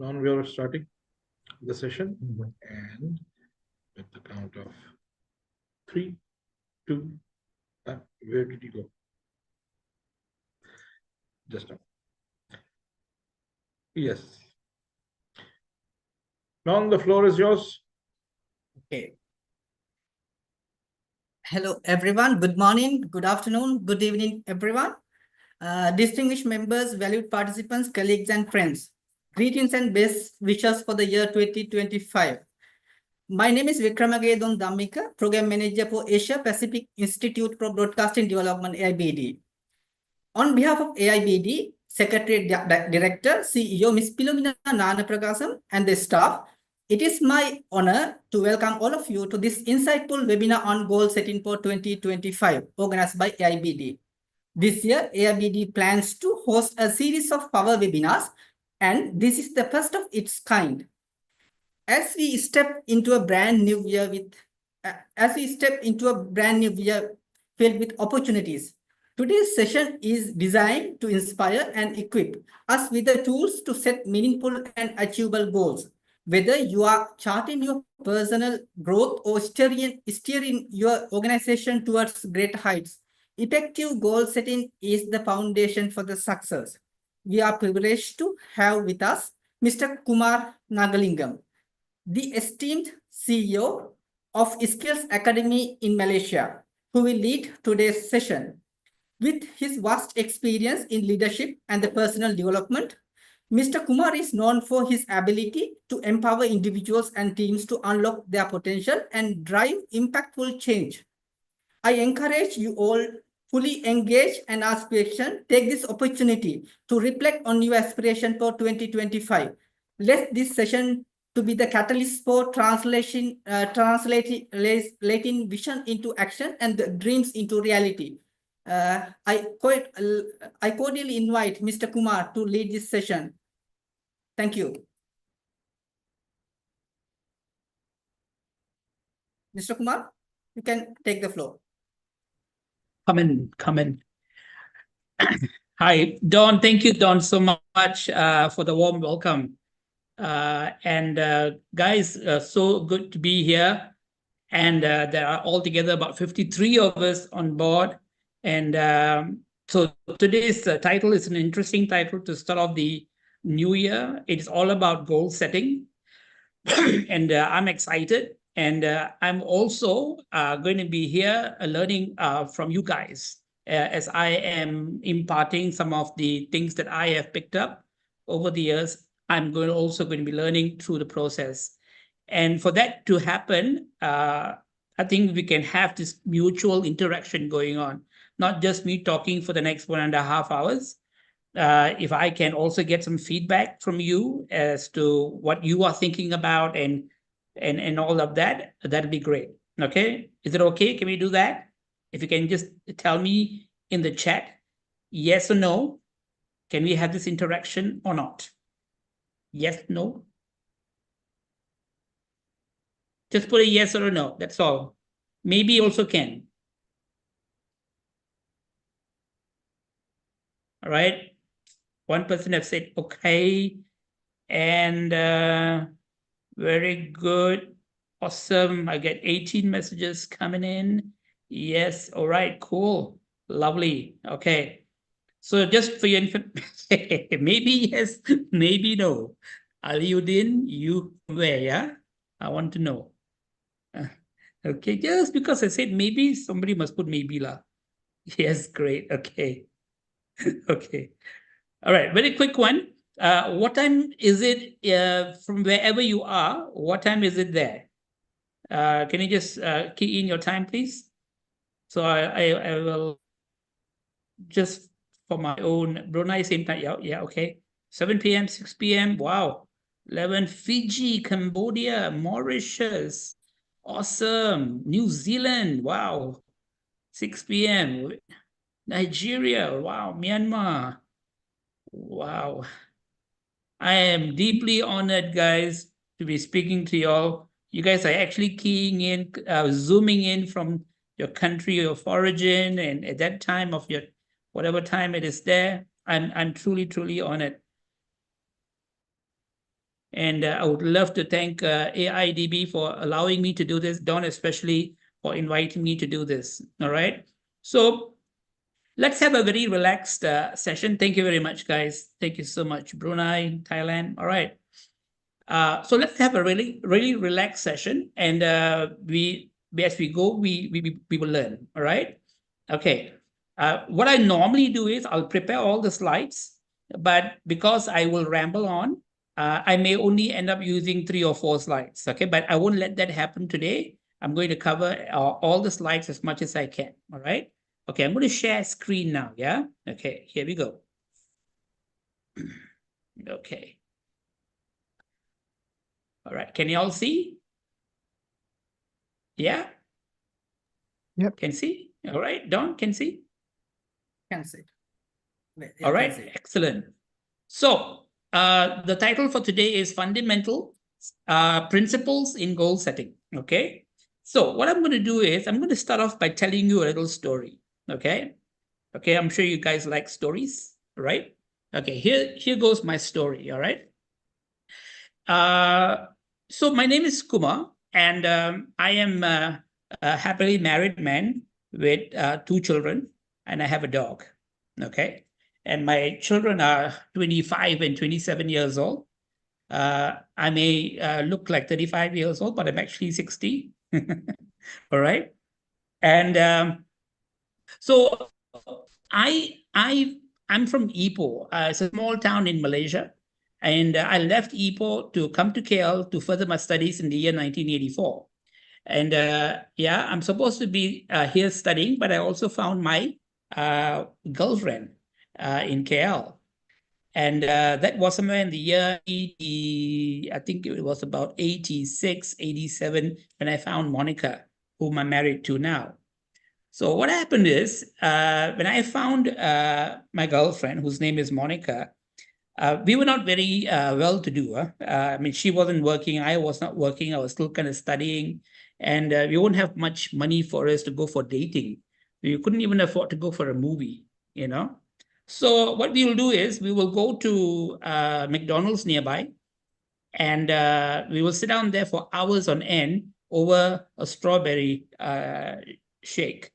Now we are starting the session, and with the count of 3, 2, where did you go? Just now. Yes. Now the floor is yours. Okay. Hello, everyone. Good morning, good afternoon, good evening, everyone. Distinguished members, valued participants, colleagues, and friends. Greetings and best wishes for the year 2025. My name is Vikramadon Dhammika, Program Manager for Asia Pacific Institute for Broadcasting Development, AIBD. On behalf of AIBD, Secretary Director, CEO Ms. Pilumina Nanaprakasam, and the staff, it is my honor to welcome all of you to this insightful webinar on goal setting for 2025, organized by AIBD. This year, AIBD plans to host a series of power webinars, and this is the first of its kind. As we step into a brand new year filled with opportunities, today's session is designed to inspire and equip us with the tools to set meaningful and achievable goals. Whether you are charting your personal growth or steering your organization towards great heights, effective goal setting is the foundation for the success. We are privileged to have with us Mr. Kumar Nagalingam, the esteemed CEO of Skills Academy in Malaysia, who will lead today's session. With his vast experience in leadership and the personal development, Mr. Kumar is known for his ability to empower individuals and teams to unlock their potential and drive impactful change. I encourage you all fully engage and ask questions. Take this opportunity to reflect on your aspiration for 2025. Let this session to be the catalyst for translating vision into action and the dreams into reality. I cordially invite Mr. Kumar to lead this session. Thank you. Mr. Kumar, you can take the floor. Come in. Hi, Don. Thank you, Don, so much for the warm welcome. Guys, so good to be here. And there are altogether about 53 of us on board. And so today's title is an interesting title to start off the new year. It's all about goal setting. And I'm excited. And I'm also going to be here learning from you guys as I am imparting some of the things that I have picked up over the years. I'm also going to be learning through the process. And for that to happen, I think we can have this mutual interaction going on, not just me talking for the next 1.5 hours. If I can also get some feedback from you as to what you are thinking about and all of that, that'd be great. Okay, is it okay? Can we do that? If you can just tell me in the chat, yes or no, can we have this interaction or not? Yes, no? Just put a yes or a no, that's all. Maybe also can. All right, one person have said okay, and very good, awesome. I get 18 messages coming in. Yes, all right, cool, lovely. Okay, so just for your information, maybe yes, maybe no. Aliuddin, you where? Yeah, I want to know. Okay, just because I said maybe, somebody must put maybe lah. Yes, great. Okay. Okay. All right, very quick one. What time is it from wherever you are? What time is it there? Can you just key in your time, please? So I will just for my own Brunei same time. Yeah, okay. 7 p.m., 6 p.m. Wow. 11 Fiji, Cambodia, Mauritius. Awesome. New Zealand. Wow. 6 p.m. Nigeria. Wow. Myanmar. Wow. I am deeply honored, guys, to be speaking to you all. You guys are actually keying in, zooming in from your country of origin, and at that time of your, whatever time it is there, I'm truly, truly honored. And I would love to thank AIDB for allowing me to do this, Don especially for inviting me to do this. All right. So let's have a very relaxed session. Thank you very much, guys. Thank you so much. Brunei, Thailand. All right. So let's have a really relaxed session, and we as we go, we will learn. All right. Okay. What I normally do is I'll prepare all the slides, but because I will ramble on, I may only end up using 3 or 4 slides. Okay, but I won't let that happen today. I'm going to cover all the slides as much as I can. All right. Okay, I'm going to share screen now. Yeah. Okay, here we go. Okay. All right. Can you all see? Yeah. Yep. Can see. All right. Don can see. Can see. All right. Excellent. So the title for today is Fundamental Principles in Goal Setting. Okay. So what I'm going to do is I'm going to start off by telling you a little story. Okay. Okay. I'm sure you guys like stories, right? Okay. Here goes my story. All right. So my name is Kumar, and I am a happily married man with 2 children, and I have a dog. Okay. And my children are 25 and 27 years old. I may look like 35 years old, but I'm actually 60. All right. And so I'm from Ipoh. It's a small town in Malaysia. And I left Ipoh to come to KL to further my studies in the year 1984. And yeah, I'm supposed to be here studying, but I also found my girlfriend in KL. And that was somewhere in the year 80, I think it was about 86, 87, when I found Monica, whom I'm married to now. So what happened is, when I found my girlfriend, whose name is Monica, we were not very well-to-do. I mean, she wasn't working, I was not working, I was still kind of studying, and we wouldn't have much money for us to go for dating. We couldn't even afford to go for a movie, you know? So what we will do is we will go to McDonald's nearby, and we will sit down there for hours on end over a strawberry shake.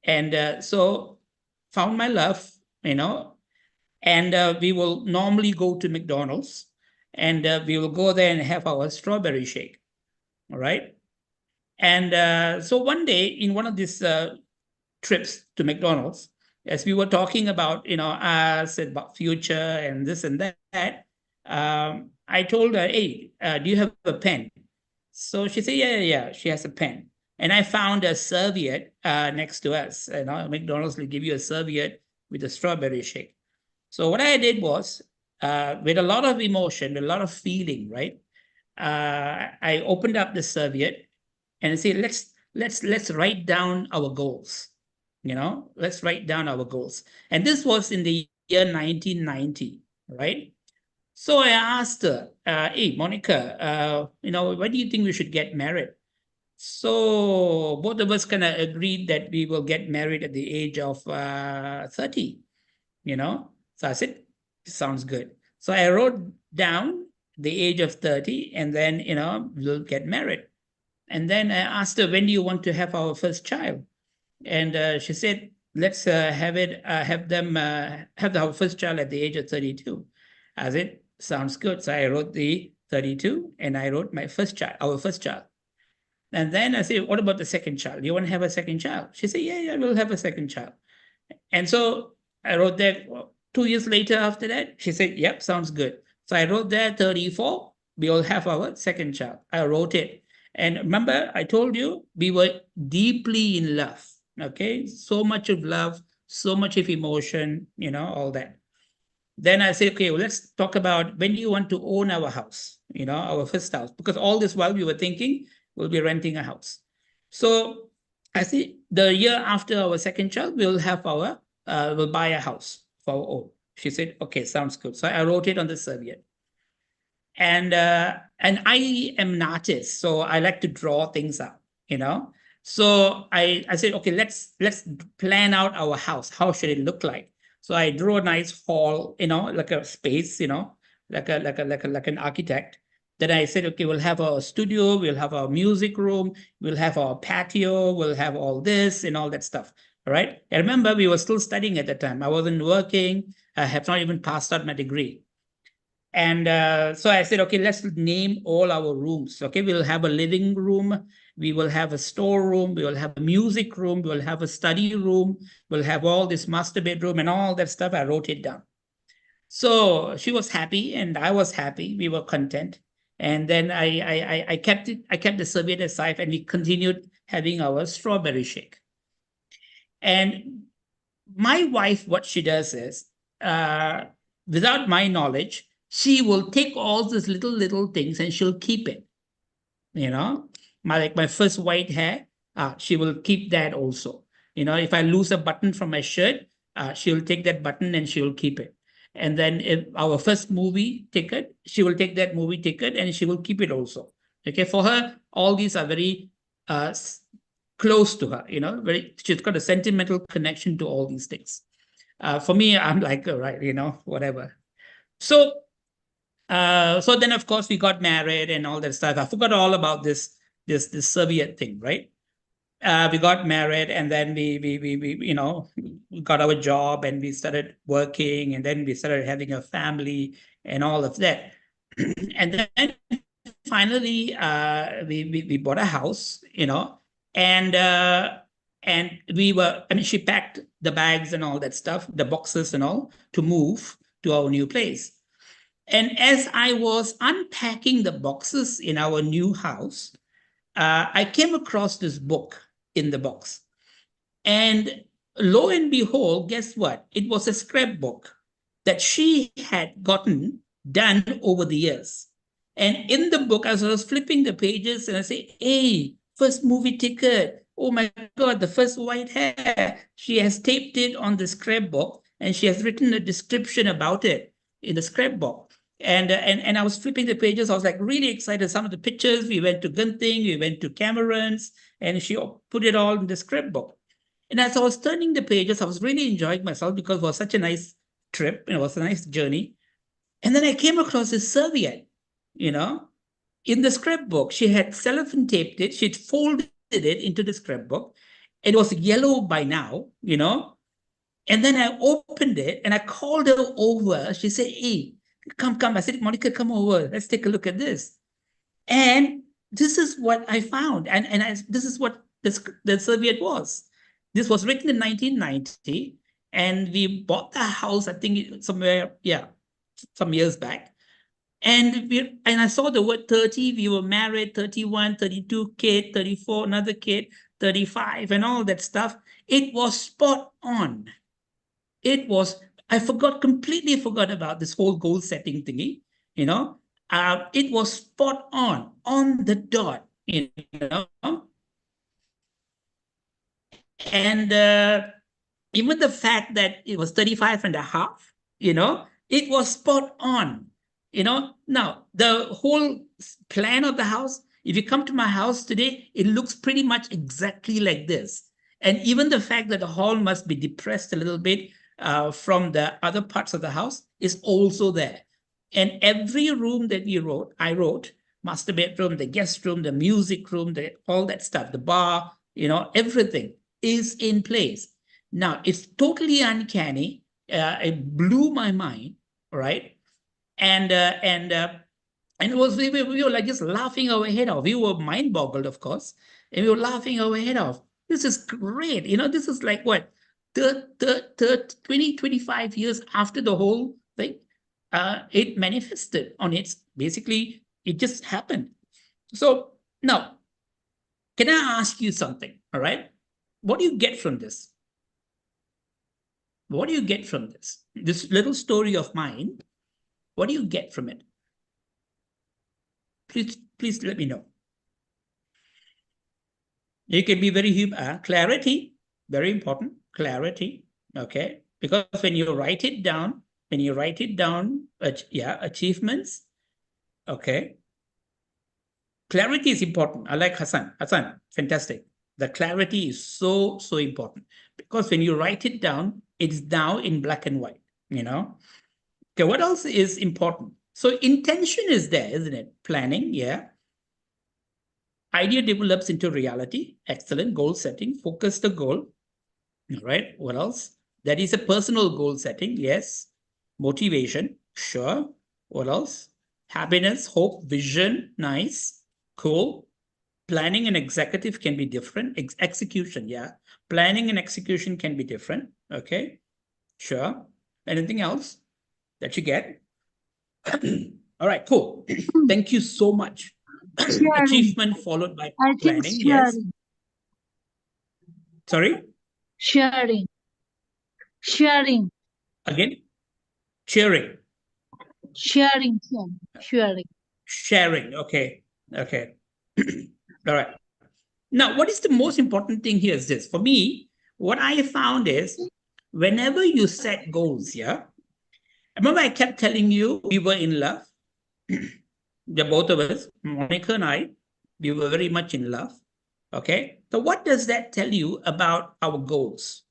And so found my love, you know, and we will normally go to McDonald's, and we will go there and have our strawberry shake. All right. And so one day in one of these trips to McDonald's, as we were talking about, you know, us, about future and this and that, I told her, hey, do you have a pen? So she said, yeah, she has a pen. And I found a serviette next to us. You know, McDonald's will give you a serviette with a strawberry shake. So what I did was, with a lot of emotion, with a lot of feeling, right? I opened up the serviette and said, let's write down our goals. You know, let's write down our goals. And this was in the year 1990, right? So I asked her, hey, Monica, you know, when do you think we should get married? So both of us kind of agreed that we will get married at the age of 30, you know? So I said, sounds good. So I wrote down the age of 30, and then, you know, we'll get married. And then I asked her, when do you want to have our first child? And she said, let's have our first child at the age of 32. I said, sounds good. So I wrote the 32, and I wrote my first child, our first child. And then I said, what about the second child? You want to have a second child? She said, yeah, we'll have a second child. And so I wrote that 2 years later after that. She said, yep, sounds good. So I wrote there 34, we will have our second child. I wrote it. And remember, I told you, we were deeply in love. Okay, so much of love, so much of emotion, you know, all that. Then I said, okay, well, let's talk about when do you want to own our house, you know, our first house, because all this while we were thinking we'll be renting a house. So I said, the year after our second child, we'll buy a house for our own. She said, okay, sounds good. So I wrote it on the serviette. And I am an artist, so I like to draw things out, you know. So I said, okay, let's plan out our house. How should it look like? So I drew a nice hall, you know, like a space, you know, like an architect. Then I said, okay, we'll have a studio, we'll have a music room, we'll have our patio, we'll have all this and all that stuff. All right. I remember we were still studying at the time. I wasn't working. I have not even passed out my degree. And so I said, okay, let's name all our rooms. Okay, we'll have a living room, we will have a storeroom, we will have a music room, we will have a study room, we'll have all this master bedroom and all that stuff. I wrote it down. So she was happy and I was happy. We were content. And then I kept it. I kept the serviette aside, and we continued having our strawberry shake. And my wife, what she does is, without my knowledge, she will take all these little things and she'll keep it. You know, my first white hair, she will keep that also. You know, if I lose a button from my shirt, she'll take that button and she'll keep it. And then if our first movie ticket, she will take that movie ticket and she will keep it also. Okay, for her, all these are very close to her, you know, she's got a sentimental connection to all these things. For me, I'm like, all right, you know, whatever. So then of course we got married and all that stuff. I forgot all about this serviette thing, right? We got married, and then we you know, we got our job and we started working, and then we started having a family and all of that. And then finally we bought a house, you know, and we were, I mean, she packed the bags and all that stuff, the boxes and all, to move to our new place. And as I was unpacking the boxes in our new house, I came across this book in the box. And lo and behold, guess what? It was a scrapbook that she had gotten done over the years. And in the book, as I was flipping the pages, and I say, hey, first movie ticket. Oh my God, the first white hair. She has taped it on the scrapbook, and she has written a description about it in the scrapbook. And I was flipping the pages. I was like really excited. Some of the pictures, we went to Genting, we went to Cameron's, and she put it all in the scrapbook. And as I was turning the pages, I was really enjoying myself because it was such a nice trip. It was a nice journey. And then I came across this serviette, you know, in the scrapbook. She had cellophane taped it. She'd folded it into the scrapbook. It was yellow by now, you know. And then I opened it and I called her over. She said, hey, come. I said, Monica, come over. Let's take a look at this. And this is what I found. This is what the serviette was. This was written in 1990. And we bought the house, I think somewhere, some years back. And I saw the word 30. We were married, 31, 32 kid, 34, another kid, 35, and all that stuff. It was spot on. It was, completely forgot about this whole goal setting thingy, you know. It was spot on the dot, you know. And even the fact that it was 35 and a half, you know, it was spot on, you know. Now, the whole plan of the house, if you come to my house today, it looks pretty much exactly like this. And even the fact that the hall must be depressed a little bit from the other parts of the house is also there. And every room that I wrote, master bedroom, the guest room, the music room, all that stuff, the bar, you know, everything is in place. Now, it's totally uncanny. It blew my mind, right? And it was, we were like just laughing our head off. We were mind boggled, of course, and we were laughing our head off. This is great. You know, this is like what, 20, 25 years after the whole thing, it manifested on its, basically, it just happened. So now, can I ask you something, all right? What do you get from this? What do you get from this? This little story of mine, what do you get from it? Please let me know. You can be very clarity, very important, clarity, okay? Because when you write it down, achievements, okay? Clarity is important. I like Hassan, fantastic. The clarity is so important, because when you write it down, it's now in black and white, you know? Okay, what else is important? So intention is there, isn't it? Planning, yeah. Idea develops into reality. Excellent. Goal setting. Focus the goal. All right. What else? That is a personal goal setting. Yes. Motivation. Sure. What else? Happiness, hope, vision. Nice. Cool. Planning and executive can be different. Execution, yeah. Planning and execution can be different. Okay. Sure. Anything else that you get? All right, cool. Thank you so much. Achievement followed by I think planning. Yes. sharing. Sorry. Sharing. Sharing. Again. Cheering. Sharing. Sharing. Sharing. Okay. Okay. All right. Now, what is the most important thing here is this. For me, what I found is whenever you set goals, yeah. Remember, I kept telling you we were in love. The both of us, Monica and I, we were very much in love. Okay. So, what does that tell you about our goals?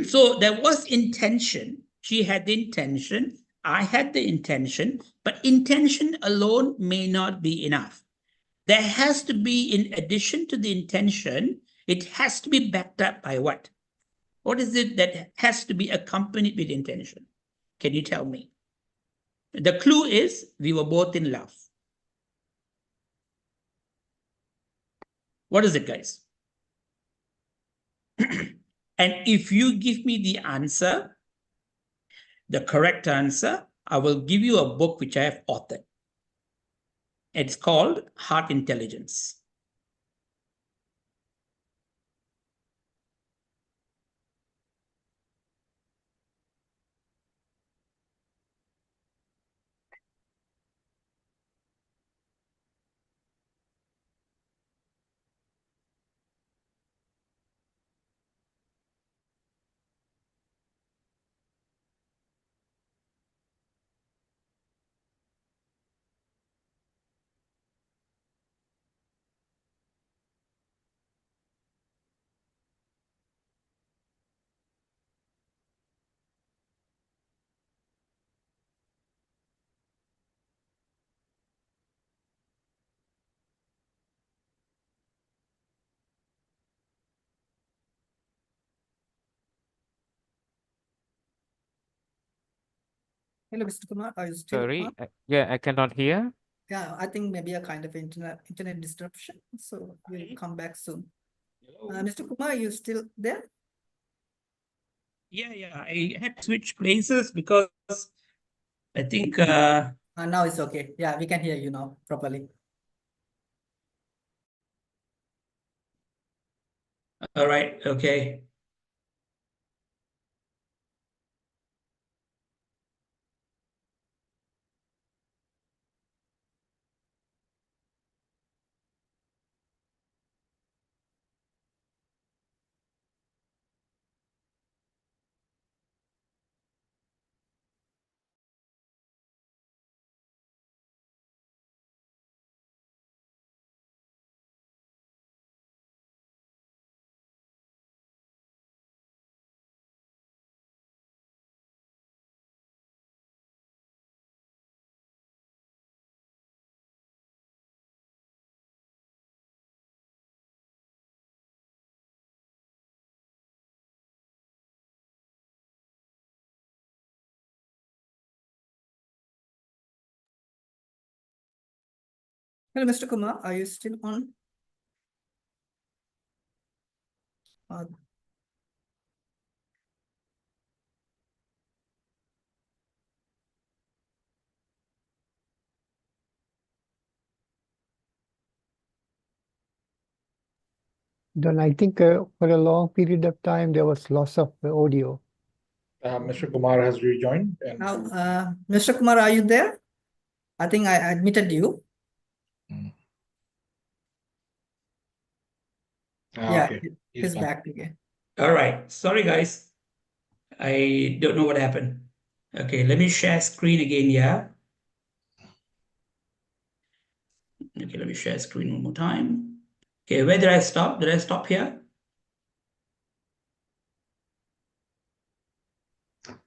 So, there was intention. She had the intention. I had the intention. But intention alone may not be enough. There has to be, in addition to the intention, it has to be backed up by what? What is it that has to be accompanied with intention? Can you tell me? The clue is we were both in love. What is it, guys? And if you give me the answer, the correct answer, I will give you a book which I have authored. It's called Heart Intelligence. Hello, Mr. Kumar. Are you still Sorry, on? yeah, I cannot hear. Yeah, I think maybe a kind of internet disruption. So we'll come back soon. Mr. Kumar, are you still there? Yeah. I had to switch places because I think Now it's okay. Yeah, we can hear you now properly. all right, okay. Hello, Mr. Kumar, are you still on? Then I think for a long period of time there was loss of the audio. Mr. Kumar has rejoined. And Now, Mr. Kumar, are you there? I think I admitted you. Yeah, okay. he's back again. All right. Sorry, guys. I don't know what happened. Okay, let me share screen again, yeah? Okay, let me share screen one more time. Okay, where did I stop? Did I stop here?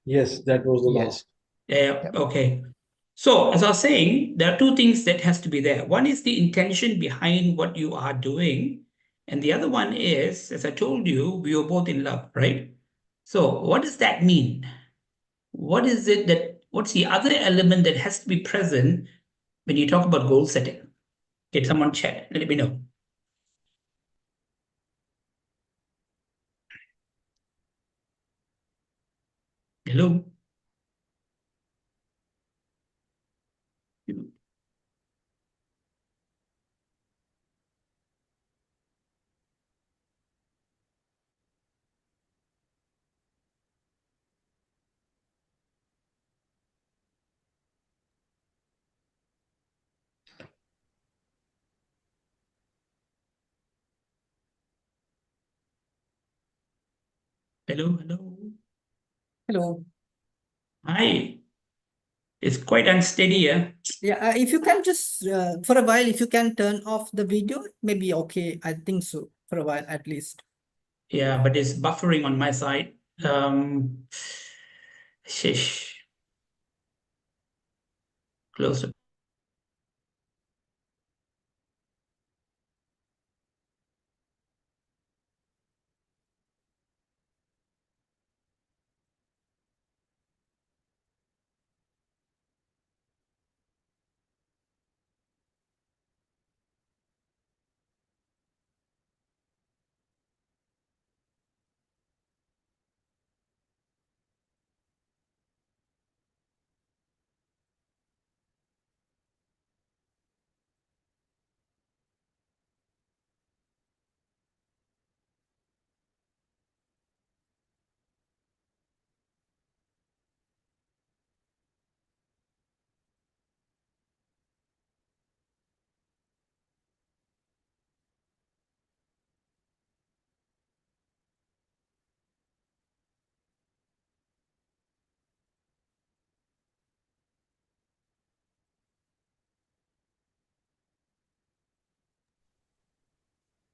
Yes, that was the Yes. last. Yeah, Yep. okay. So as I was saying, there are two things that has to be there. One is the intention behind what you are doing. And the other one is, as I told you, we were both in love, right? So what does that mean? What's the other element that has to be present when you talk about goal setting? Get someone chat, let me know. Hello? Hello, hello. Hello. Hi. It's quite unsteady, yeah? Yeah, if you can just for a while, if you can turn off the video, maybe okay. I think so for a while at least. Yeah, but it's buffering on my side. Shish. Close the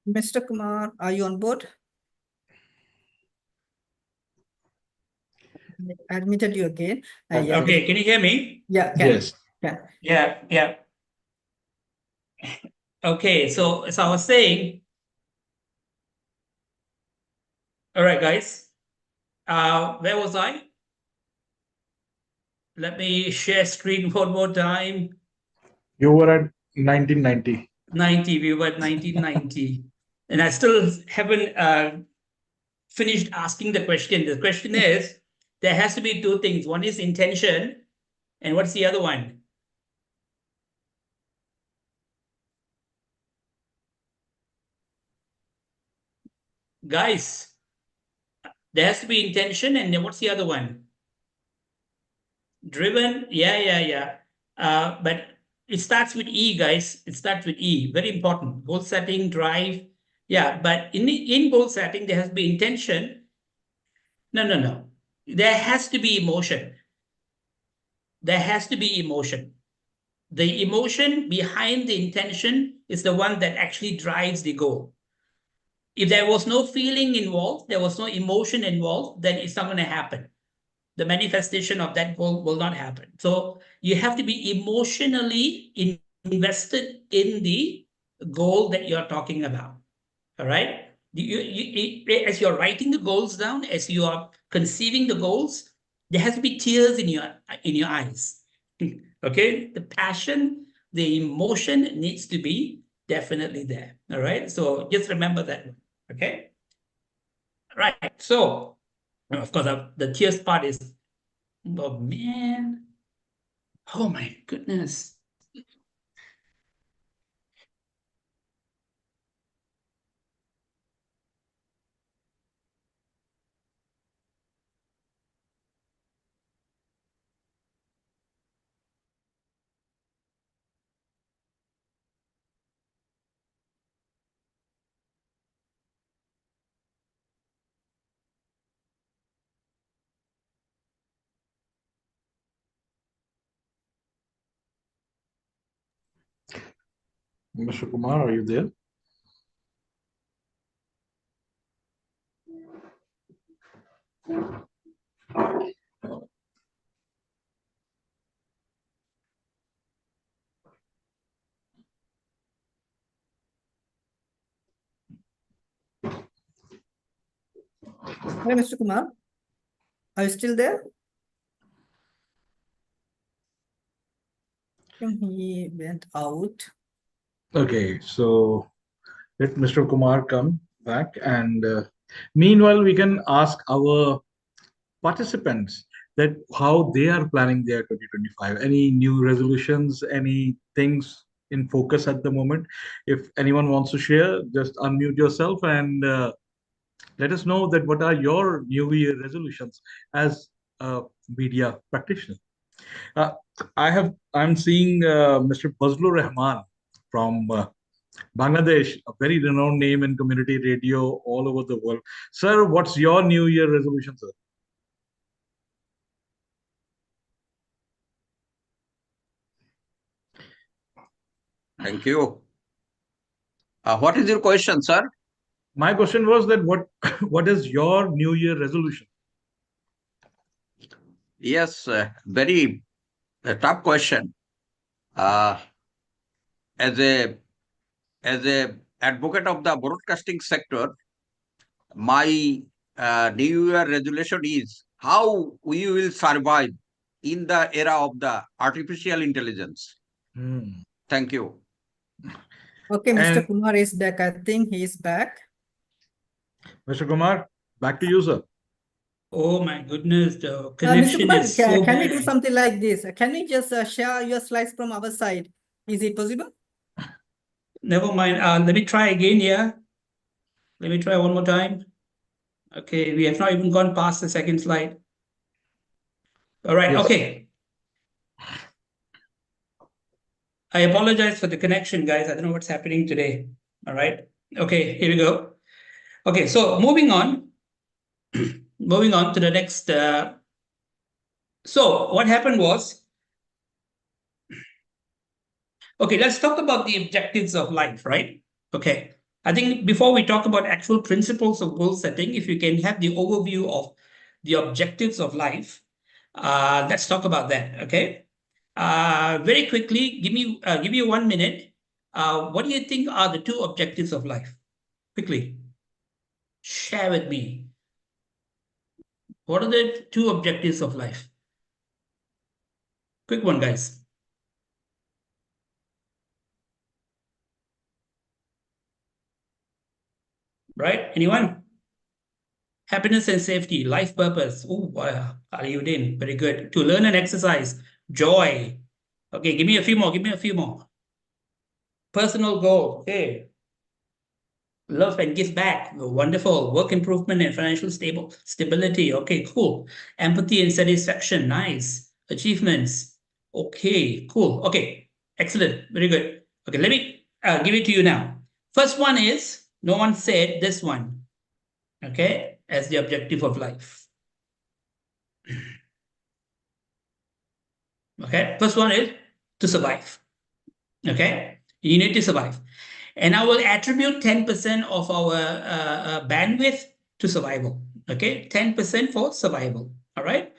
Mr. Kumar, are you on board? I admitted you again. Yeah, Okay, can you hear me? yeah, Yes. can. Yeah, yeah. Okay, so as I was saying, all right, guys. Where was I? Let me share screen one more time. You were at 1990. 90, we were at 1990. And I still haven't finished asking the question. The question is, there has to be two things. One is intention, and what's the other one? Guys, there has to be intention, and then what's the other one? Driven, yeah. But it starts with E, guys. It starts with E. Very important. Goal setting, drive. Yeah, but in goal setting, there has to be intention. No. There has to be emotion. There has to be emotion. The emotion behind the intention is the one that actually drives the goal. If there was no feeling involved, there was no emotion involved, then it's not going to happen. The manifestation of that goal will not happen. So you have to be emotionally invested in the goal that you're talking about. All right. As you're writing the goals down, as you are conceiving the goals, there has to be tears in your eyes. Okay. The passion, the emotion needs to be definitely there. All right. So just remember that. Okay. Right. So, of course, the tears part is, oh man, oh my goodness. Mr. Kumar, are you there? Hello, Mr. Kumar. Are you still there? I think he went out. Okay, so let Mr. Kumar come back, and meanwhile, we can ask our participants that how they are planning their 2025. Any new resolutions, any things in focus at the moment? If anyone wants to share, just unmute yourself and let us know that what are your New Year resolutions as a media practitioner. Uh, I'm seeing Mr. Fazlur Rahman from Bangladesh, a very renowned name in community radio all over the world. Sir, what's your New Year resolution, sir? Thank you. What is your question, sir? My question was that what is your New Year resolution? Yes, very tough question. As a advocate of the broadcasting sector, my New Year resolution is how we will survive in the era of the artificial intelligence. Thank you. Okay, Mr. And- Kumar is back. I think he is back. Mr. Kumar, back to you, sir. Oh my goodness, the Mr. connection Kumar, is so can we do bad. something like this? Can we just share your slides from our side? Is it possible? Never mind. Let me try again. Yeah. Let me try one more time. Okay, we have not even gone past the second slide. All right. Yes. Okay. I apologize for the connection, guys. I don't know what's happening today. All right. Okay, here we go. Okay, so moving on. Moving on to the next. So what happened was, okay, let's talk about the objectives of life, right? Okay. I think before we talk about actual principles of goal setting, if you can have the overview of the objectives of life, let's talk about that. Okay. Very quickly, give me 1 minute. What do you think are the two objectives of life? Quickly, share with me. What are the two objectives of life? Quick one, guys. Right? Anyone? Happiness and safety, life purpose. Oh, wow. Aliuddin, very good. To learn and exercise, joy. Okay, give me a few more. Give me a few more. Personal goal. Okay. Love and give back. Wonderful. Work improvement and financial stability. Okay, cool. Empathy and satisfaction. Nice. Achievements. Okay, cool. Okay, excellent. Very good. Okay, let me give it to you now. First one is, no one said this one, okay, as the objective of life. Okay, first one is to survive. Okay, you need to survive. And I will attribute 10% of our bandwidth to survival. Okay, 10% for survival. All right.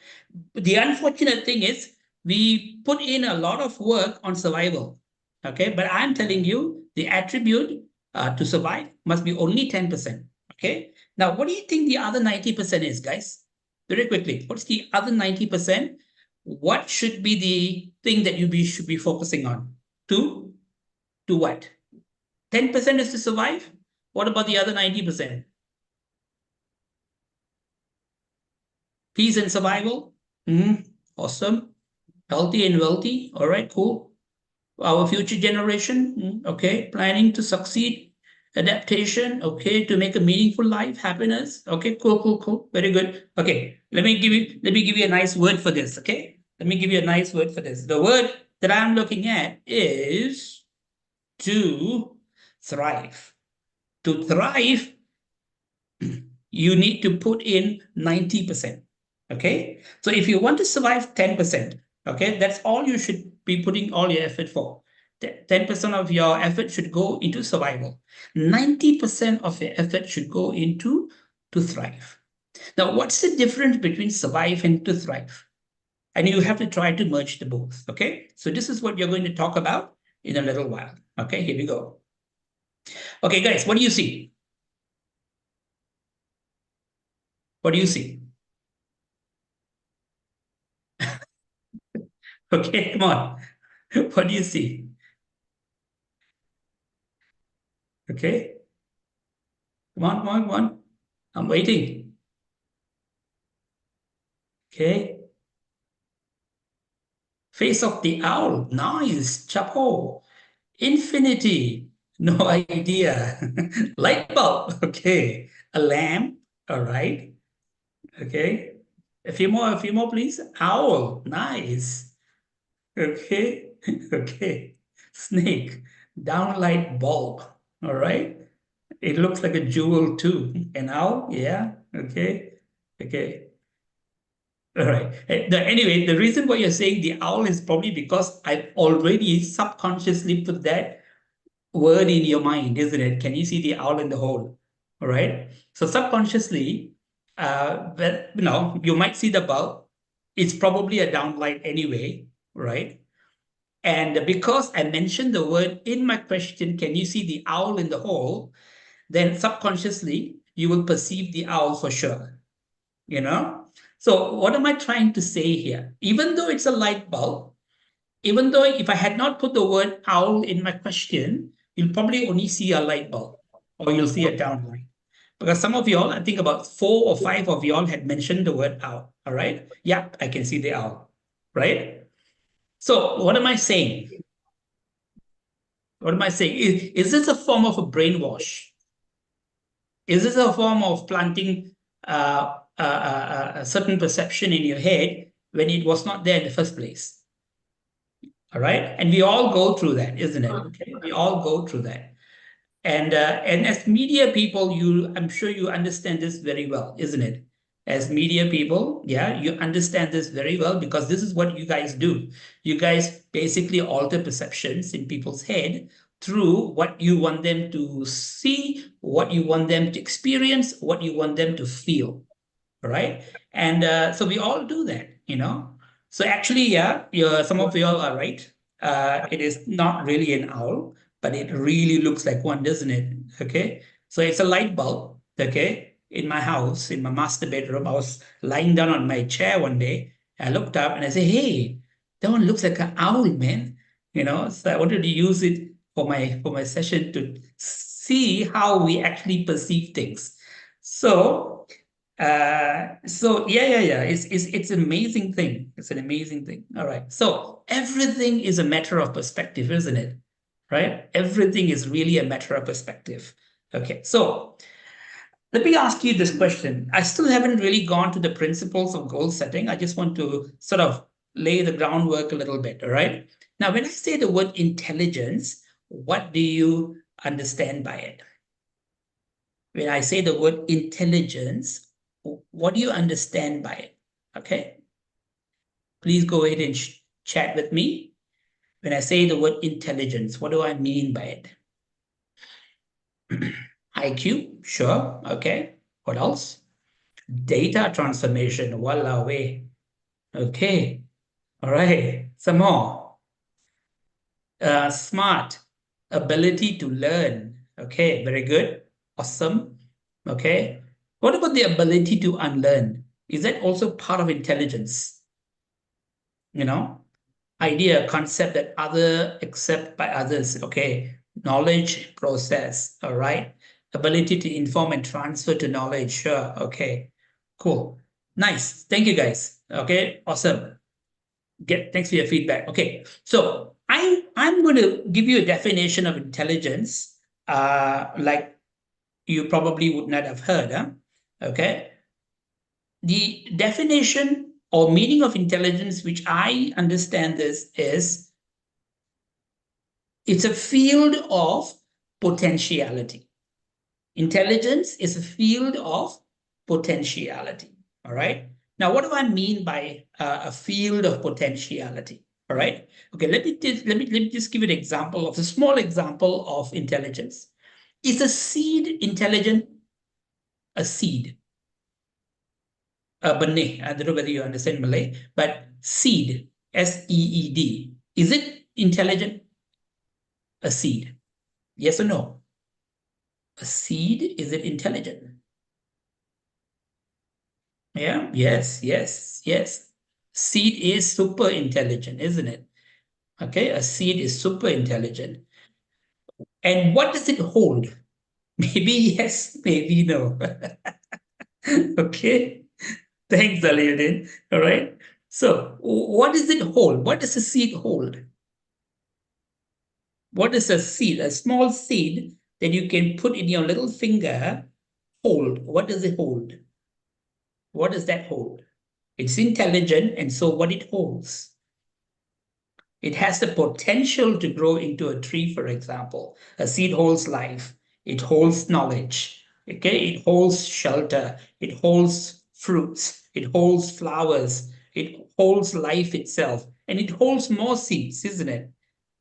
The unfortunate thing is we put in a lot of work on survival. Okay, but I'm telling you the attribute to survive must be only 10%. Okay. Now, what do you think the other 90% is, guys? Very quickly, what's the other 90%? What should be the thing that should be focusing on? To what? 10% is to survive. What about the other 90%? Peace and survival. Awesome. Healthy and wealthy. All right, cool. Our future generation. Okay. Planning to succeed. Adaptation. Okay. To make a meaningful life. Happiness. Okay. Cool. Very good. Okay. Let me give you a nice word for this. Okay. Let me give you a nice word for this. The word that I'm looking at is to thrive. To thrive, you need to put in 90%. Okay. So if you want to survive 10%, okay, that's all you should be putting all your effort for. 10% of your effort should go into survival. 90% of your effort should go into to thrive. Now, what's the difference between survive and to thrive? And you have to try to merge the both. Okay. So this is what you're going to talk about in a little while. Okay, here we go. Okay, guys, what do you see? What do you see? Okay, come on. What do you see? Okay. Come on, come on, come on. I'm waiting. Okay. Face of the owl. Nice. Chapo. Infinity. No idea. Light bulb. Okay. A lamp. All right. Okay. A few more, please. Owl. Nice. Okay. Okay. Snake. Downlight bulb. All right. It looks like a jewel too. An owl. Yeah. Okay. Okay. All right. Anyway, the reason why you're saying the owl is probably because I've already subconsciously put that word in your mind, isn't it? Can you see the owl in the hole? All right. So subconsciously, you might see the bulb. It's probably a downlight anyway, right? And because I mentioned the word in my question, can you see the owl in the hole? Then subconsciously, you will perceive the owl for sure, you know? So what am I trying to say here? Even though it's a light bulb, even though if I had not put the word owl in my question, you'll probably only see a light bulb or you'll see a downlight. Because some of y'all, I think about 4 or 5 of y'all had mentioned the word owl. All right. Yeah, I can see the owl. Right. So what am I saying? What am I saying? Is this a form of a brainwash? Is this a form of planting a certain perception in your head when it was not there in the first place? All right. And we all go through that, isn't it? Okay. We all go through that. And as media people, I'm sure you understand this very well, isn't it? As media people, yeah, you understand this very well because this is what you guys do. You guys basically alter perceptions in people's head through what you want them to see, what you want them to experience, what you want them to feel. All right. And so we all do that, you know. So actually, yeah, some of you all are right. It is not really an owl, but it really looks like one, doesn't it? Okay. So it's a light bulb, okay, in my house, in my master bedroom. I was lying down on my chair one day. I looked up and I said, hey, that one looks like an owl, man. You know, so I wanted to use it for my session to see how we actually perceive things. So yeah. It's an amazing thing. It's an amazing thing. All right. So everything is a matter of perspective, isn't it? Right? Everything is really a matter of perspective. Okay. So let me ask you this question. I still haven't really gone to the principles of goal setting. I just want to sort of lay the groundwork a little bit. All right. Now, when I say the word intelligence, what do you understand by it? When I say the word intelligence, what do you understand by it? Okay. Please go ahead and chat with me. When I say the word intelligence, what do I mean by it? IQ, sure. Okay. What else? Data transformation, walao way. Okay. All right. Some more. Smart, ability to learn. Okay. Very good. Awesome. Okay. What about the ability to unlearn? Is that also part of intelligence? You know, idea, concept that other accept by others. Okay. Knowledge process. All right. Ability to inform and transfer to knowledge. Sure. Okay. Cool. Nice. Thank you guys. Okay. Awesome. Thanks for your feedback. Okay. So I'm going to give you a definition of intelligence, like you probably would not have heard. Huh? Okay. The definition or meaning of intelligence, which I understand this, is it's a field of potentiality. Intelligence is a field of potentiality. All right. Now, what do I mean by a field of potentiality? All right. Okay. Let me just give an example of a small example of intelligence. Is a seed intelligent? A seed. Benih. I don't know whether you understand Malay, but seed, SEED. Is it intelligent? A seed. Yes or no? A seed, is it intelligent? Yeah, yes. Seed is super intelligent, isn't it? Okay, a seed is super intelligent. And what does it hold? Maybe yes, maybe no. Okay, thanks, Aliuddin. All right. So, what does it hold? What does a seed hold? What is a seed? A small seed that you can put in your little finger hold. What does it hold? What does that hold? It's intelligent, and so what it holds? It has the potential to grow into a tree, for example. A seed holds life, it holds knowledge, okay? It holds shelter, it holds fruits, it holds flowers, it holds life itself, and it holds more seeds, isn't it?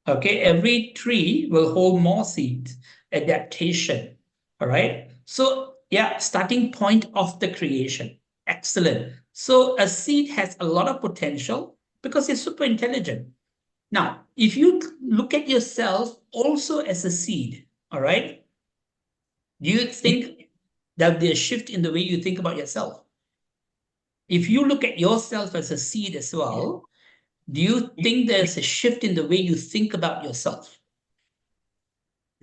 Okay, every tree will hold more seeds, adaptation. All right. So, yeah, starting point of the creation. Excellent. So, a seed has a lot of potential because it's super intelligent. Now, if you look at yourself also as a seed, all right, do you think there'll be a shift in the way you think about yourself? If you look at yourself as a seed as well, do you think there's a shift in the way you think about yourself?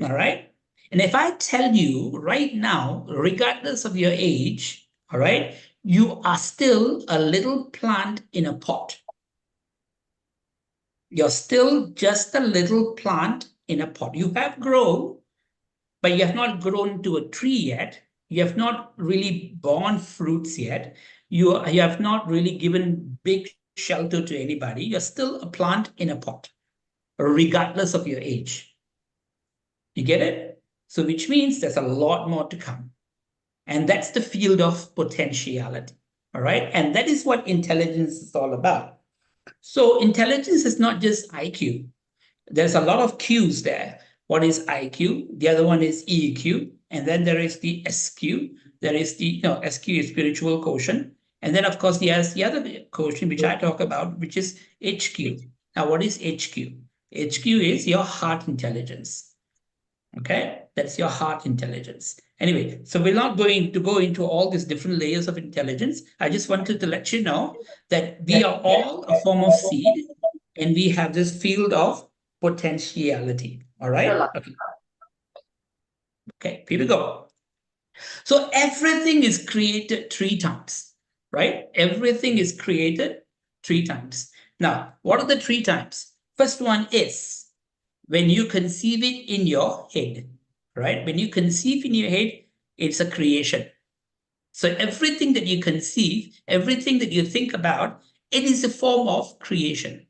All right. And if I tell you right now, regardless of your age, all right, you are still a little plant in a pot. You're still just a little plant in a pot. You have grown, but you have not grown to a tree yet. You have not really borne fruits yet. You have not really given big shelter to anybody. You're still a plant in a pot, regardless of your age. You get it? So, which means there's a lot more to come. And that's the field of potentiality. All right. And that is what intelligence is all about. So, intelligence is not just IQ. There's a lot of Qs there. One is IQ, the other one is EQ, and then there is the SQ. There is the, SQ is spiritual quotient. And then, of course, there's the other quotient, which I talk about, which is HQ. Now, what is HQ? HQ is your heart intelligence. Okay, that's your heart intelligence. Anyway, so we're not going to go into all these different layers of intelligence. I just wanted to let you know that we are all a form of seed, and we have this field of potentiality. All right. Okay, here we go. So everything is created 3 times, right? Everything is created 3 times. Now, what are the 3 times? First one is when you conceive it in your head, right? When you conceive in your head, it's a creation. So everything that you conceive, everything that you think about, it is a form of creation.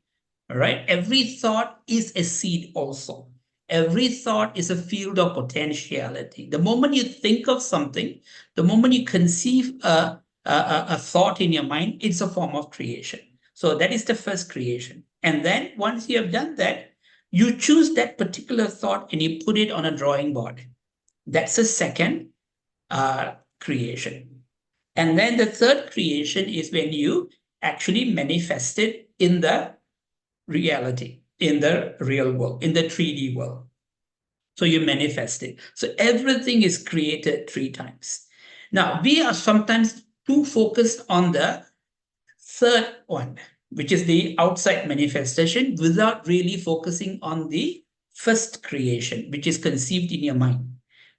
All right. Every thought is a seed also. Every thought is a field of potentiality. The moment you think of something, the moment you conceive a thought in your mind, it's a form of creation. So that is the first creation. And then once you have done that, you choose that particular thought and you put it on a drawing board. That's the second creation. And then the third creation is when you actually manifest it in the reality, in the real world, in the 3D world. So you manifest it. So everything is created 3 times. Now, we are sometimes too focused on the third one, which is the outside manifestation, without really focusing on the first creation, which is conceived in your mind.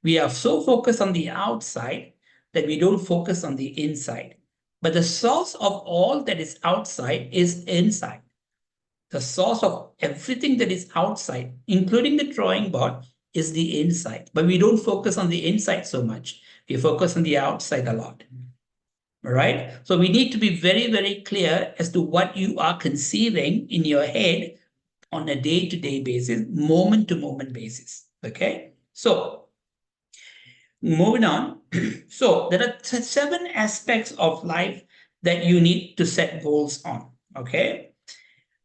We are so focused on the outside that we don't focus on the inside. But the source of all that is outside is inside. The source of everything that is outside, including the drawing board, is the inside. But we don't focus on the inside so much. We focus on the outside a lot. All right. So we need to be very, very clear as to what you are conceiving in your head on a day-to-day basis, moment-to-moment basis. Okay. So moving on. So there are 7 aspects of life that you need to set goals on. Okay.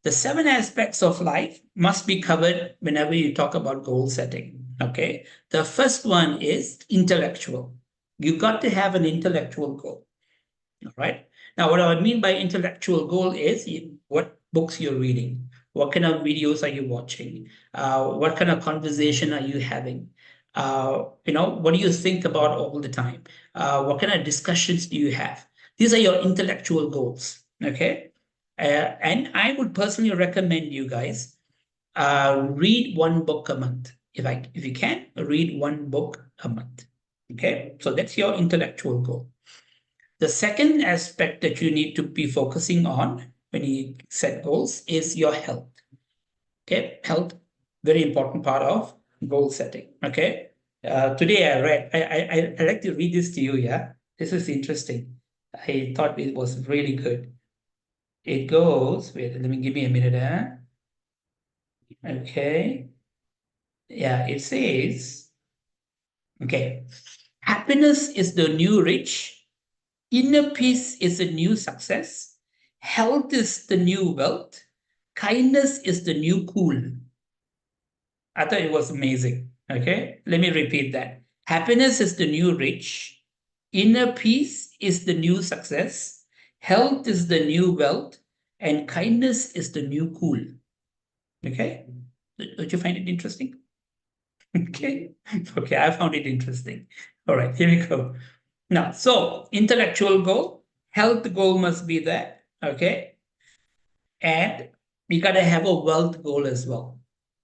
The 7 aspects of life must be covered whenever you talk about goal setting. Okay. The first one is intellectual. You've got to have an intellectual goal. All right. Now, what I mean by intellectual goal is what books you're reading, what kind of videos are you watching, what kind of conversation are you having, what do you think about all the time, what kind of discussions do you have? These are your intellectual goals, okay? And I would personally recommend you guys read one book a month. If you can, read one book a month, okay? So that's your intellectual goal. The second aspect that you need to be focusing on when you set goals is your health. Okay, health, very important part of goal setting. Okay, today I read. I like to read this to you. Yeah, this is interesting. I thought it was really good. It goes. Wait, let me give me a minute. Okay. Yeah, it says. Okay, happiness is the new rich. Inner peace is the new success. Health is the new wealth. Kindness is the new cool. I thought it was amazing. Okay, let me repeat that. Happiness is the new rich. Inner peace is the new success. Health is the new wealth. And kindness is the new cool. Okay, don't you find it interesting? Okay, okay, I found it interesting. All right, here we go. Now, so intellectual goal, health goal must be there. Okay, and you got to have a wealth goal as well.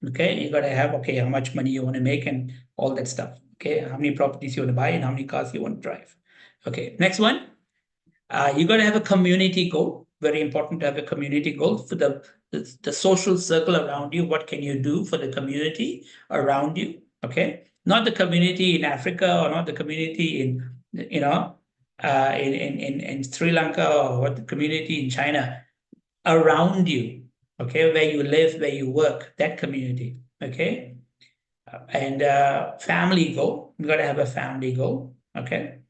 Okay, you got to have, okay, how much money you want to make and all that stuff. Okay, how many properties you want to buy and how many cars you want to drive. Okay, next one, you got to have a community goal. Very important to have a community goal for the social circle around you. What can you do for the community around you? Okay, not the community in Africa or not the community in, you know, in Sri Lanka or what the community in China around you, okay, where you live, where you work, that community, okay? And family goal, you got to have a family goal, okay?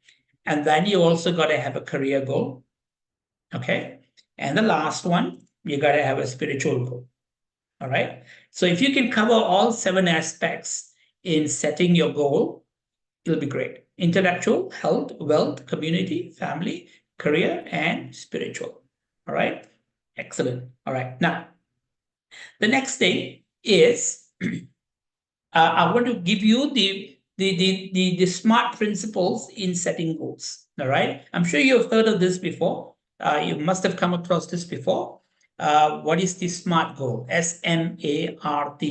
And then you also got to have a career goal, okay? And the last one, you got to have a spiritual goal, all right? So if you can cover all 7 aspects in setting your goal, it'll be great. Intellectual, health, wealth, community, family, career, and spiritual, all right? Excellent. All right. Now, the next thing is I want to give you the SMART principles in setting goals. All right. I'm sure you have heard of this before. You must have come across this before. What is the SMART goal? SMART.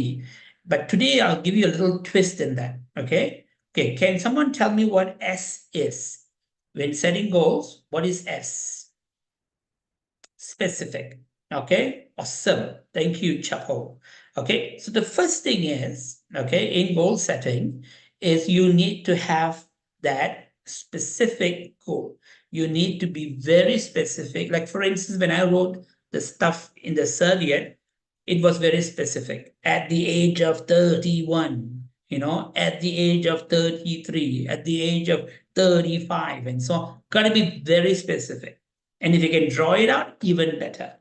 But today I'll give you a little twist in that. Okay. Okay. Can someone tell me what S is? When setting goals, what is S? Specific. Okay, awesome. Thank you, Chapo. Okay, so the first thing is, okay, in goal setting, is you need to have that specific goal. You need to be very specific. Like, for instance, when I wrote the stuff in the Soviet, it was very specific. At the age of 31, you know, at the age of 33, at the age of 35, and so on. Got to be very specific. And if you can draw it out, even better.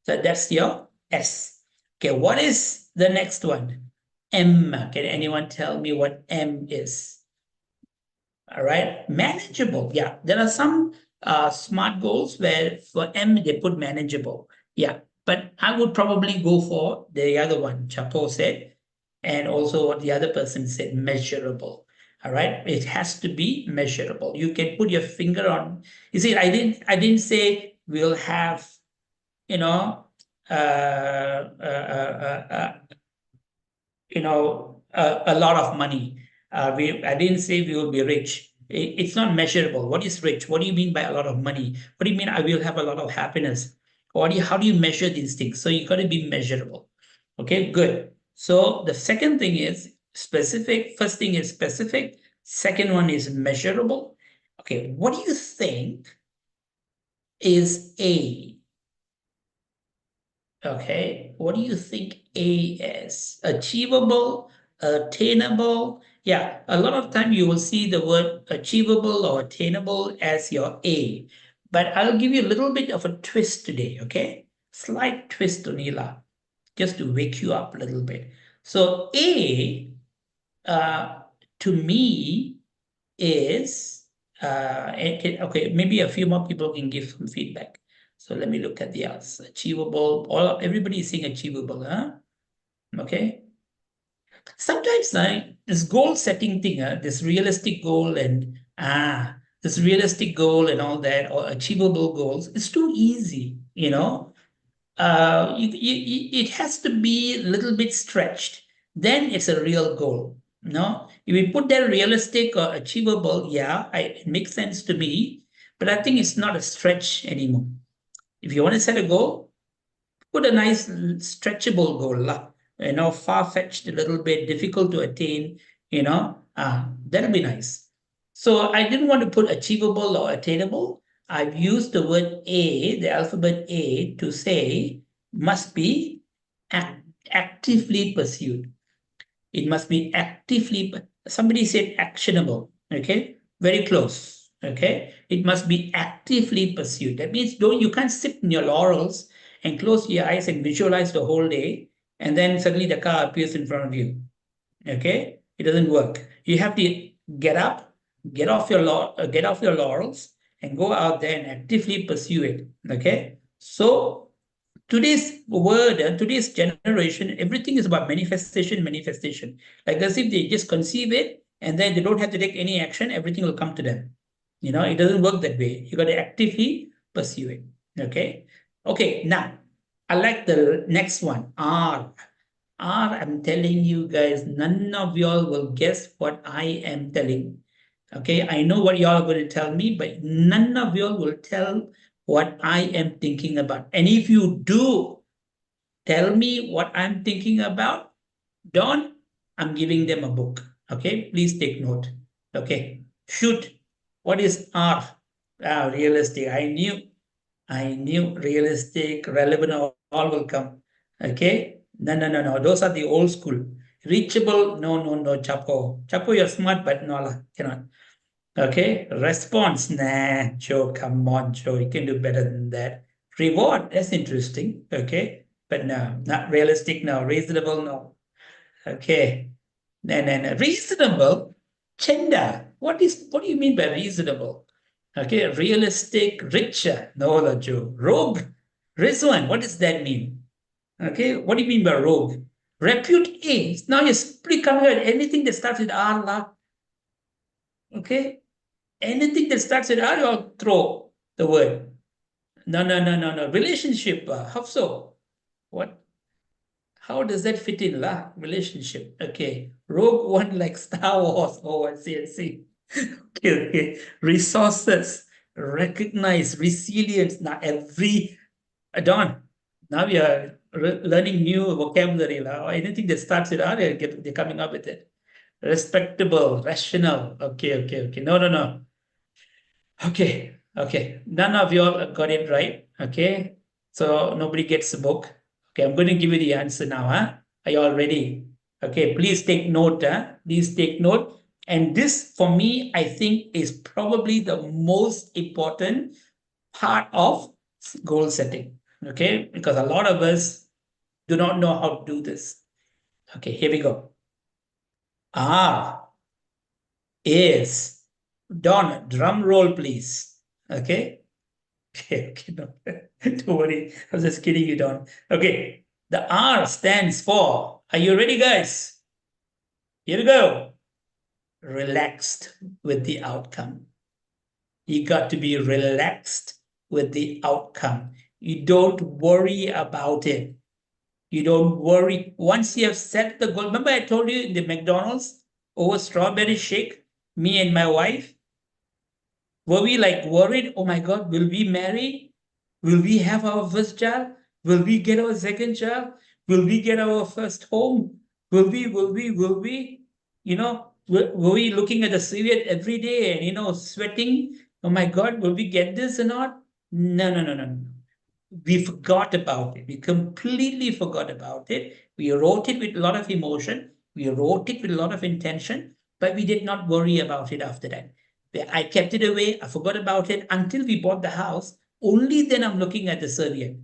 So that's your S. Okay, what is the next one? M. Can anyone tell me what M is? All right, manageable. Yeah, there are some SMART goals where for M they put manageable. Yeah, but I would probably go for the other one, Chapo said, and also what the other person said, measurable. All right, it has to be measurable. You can put your finger on. You see, I didn't say we'll have, you know, a lot of money. I didn't say we will be rich. It's not measurable. What is rich? What do you mean by a lot of money? What do you mean I will have a lot of happiness? How do you measure these things? So you got to be measurable. Okay, good. So the second thing is specific. First thing is specific. Second one is measurable. Okay, what do you think is A? Okay, what do you think A is? Achievable, attainable? Yeah, a lot of time you will see the word achievable or attainable as your A. But I'll give you a little bit of a twist today, okay? Slight twist, Onila, just to wake you up a little bit. So A, to me, is, okay, maybe a few more people can give some feedback. So let me look at the others. Achievable. Everybody is saying achievable, huh? Okay. Sometimes this goal setting thing, this realistic goal and this realistic goal and all that, or achievable goals, it's too easy, you know. It has to be a little bit stretched. Then it's a real goal. No, if we put that realistic or achievable, yeah, it makes sense to me. But I think it's not a stretch anymore. If you want to set a goal, put a nice stretchable goal, lah. You know, far-fetched, a little bit difficult to attain. You know, that'll be nice. So I didn't want to put achievable or attainable. I've used the word A, the alphabet A, to say must be actively pursued. It must be actively, somebody said actionable, okay? Very close, okay? It must be actively pursued. That means you can't sit in your laurels and close your eyes and visualize the whole day, and then suddenly the car appears in front of you, okay? It doesn't work. You have to get up, get off your laurels, and go out there and actively pursue it, okay? So today's word and today's generation, everything is about manifestation. Like as if they just conceive it and then they don't have to take any action, everything will come to them. You know, it doesn't work that way. You got to actively pursue it. Okay. Okay. Now, I like the next one. R. I'm telling you guys, none of y'all will guess what I am telling. Okay. I know what y'all are going to tell me, but none of y'all will tell what I am thinking about. And if you do tell me what I'm thinking about, Don, I'm giving them a book. Okay, please take note. Okay, shoot. What is R? Realistic. I knew realistic, relevant, all will come. Okay, no. Those are the old school. Reachable, no, Chapo. Chapo, you're smart, but no, cannot. Okay, response, nah, Joe, come on, Joe, you can do better than that. Reward, that's interesting, okay, but no, not realistic, no, reasonable, no. Okay, no, reasonable, Chenda, what do you mean by reasonable? Okay, realistic, richer, no, Joe. Rogue, Rizwan, what does that mean? Okay, what do you mean by rogue? Repute, now you're split coming out anything that starts with R, lah. Okay, anything that starts with R, you'll throw the word. No. Relationship, how so? What? How does that fit in, lah? Relationship. Okay. Rogue One like Star Wars. Oh, I see. Okay. Resources. Recognize. Resilience. Now, Don, now we are learning new vocabulary, lah. Anything that starts with R, they're coming up with it. Respectable. Rational. Okay. No. Okay. None of you all got it right. Okay. So nobody gets the book. Okay, I'm going to give you the answer now. Are you all ready? Okay, please take note. Please take note. And this, for me, I think is probably the most important part of goal setting. Okay, because a lot of us do not know how to do this. Okay, here we go. R is, Don, drum roll, please. Okay. No, don't worry. I was just kidding you, Don. Okay. The R stands for, are you ready, guys? Here we go. Relaxed with the outcome. You got to be relaxed with the outcome. You don't worry about it. You don't worry. Once you have set the goal, remember I told you in the McDonald's over strawberry shake, me and my wife, were we like worried? Oh my God, will we marry? Will we have our first child? Will we get our second child? Will we get our first home? Will we? You know, were we looking at the silhouette every day and, you know, sweating? Oh my God, will we get this or not? No. We forgot about it. We completely forgot about it. We wrote it with a lot of emotion. We wrote it with a lot of intention, but we did not worry about it after that. I kept it away. I forgot about it until we bought the house. Only then I'm looking at the serviette.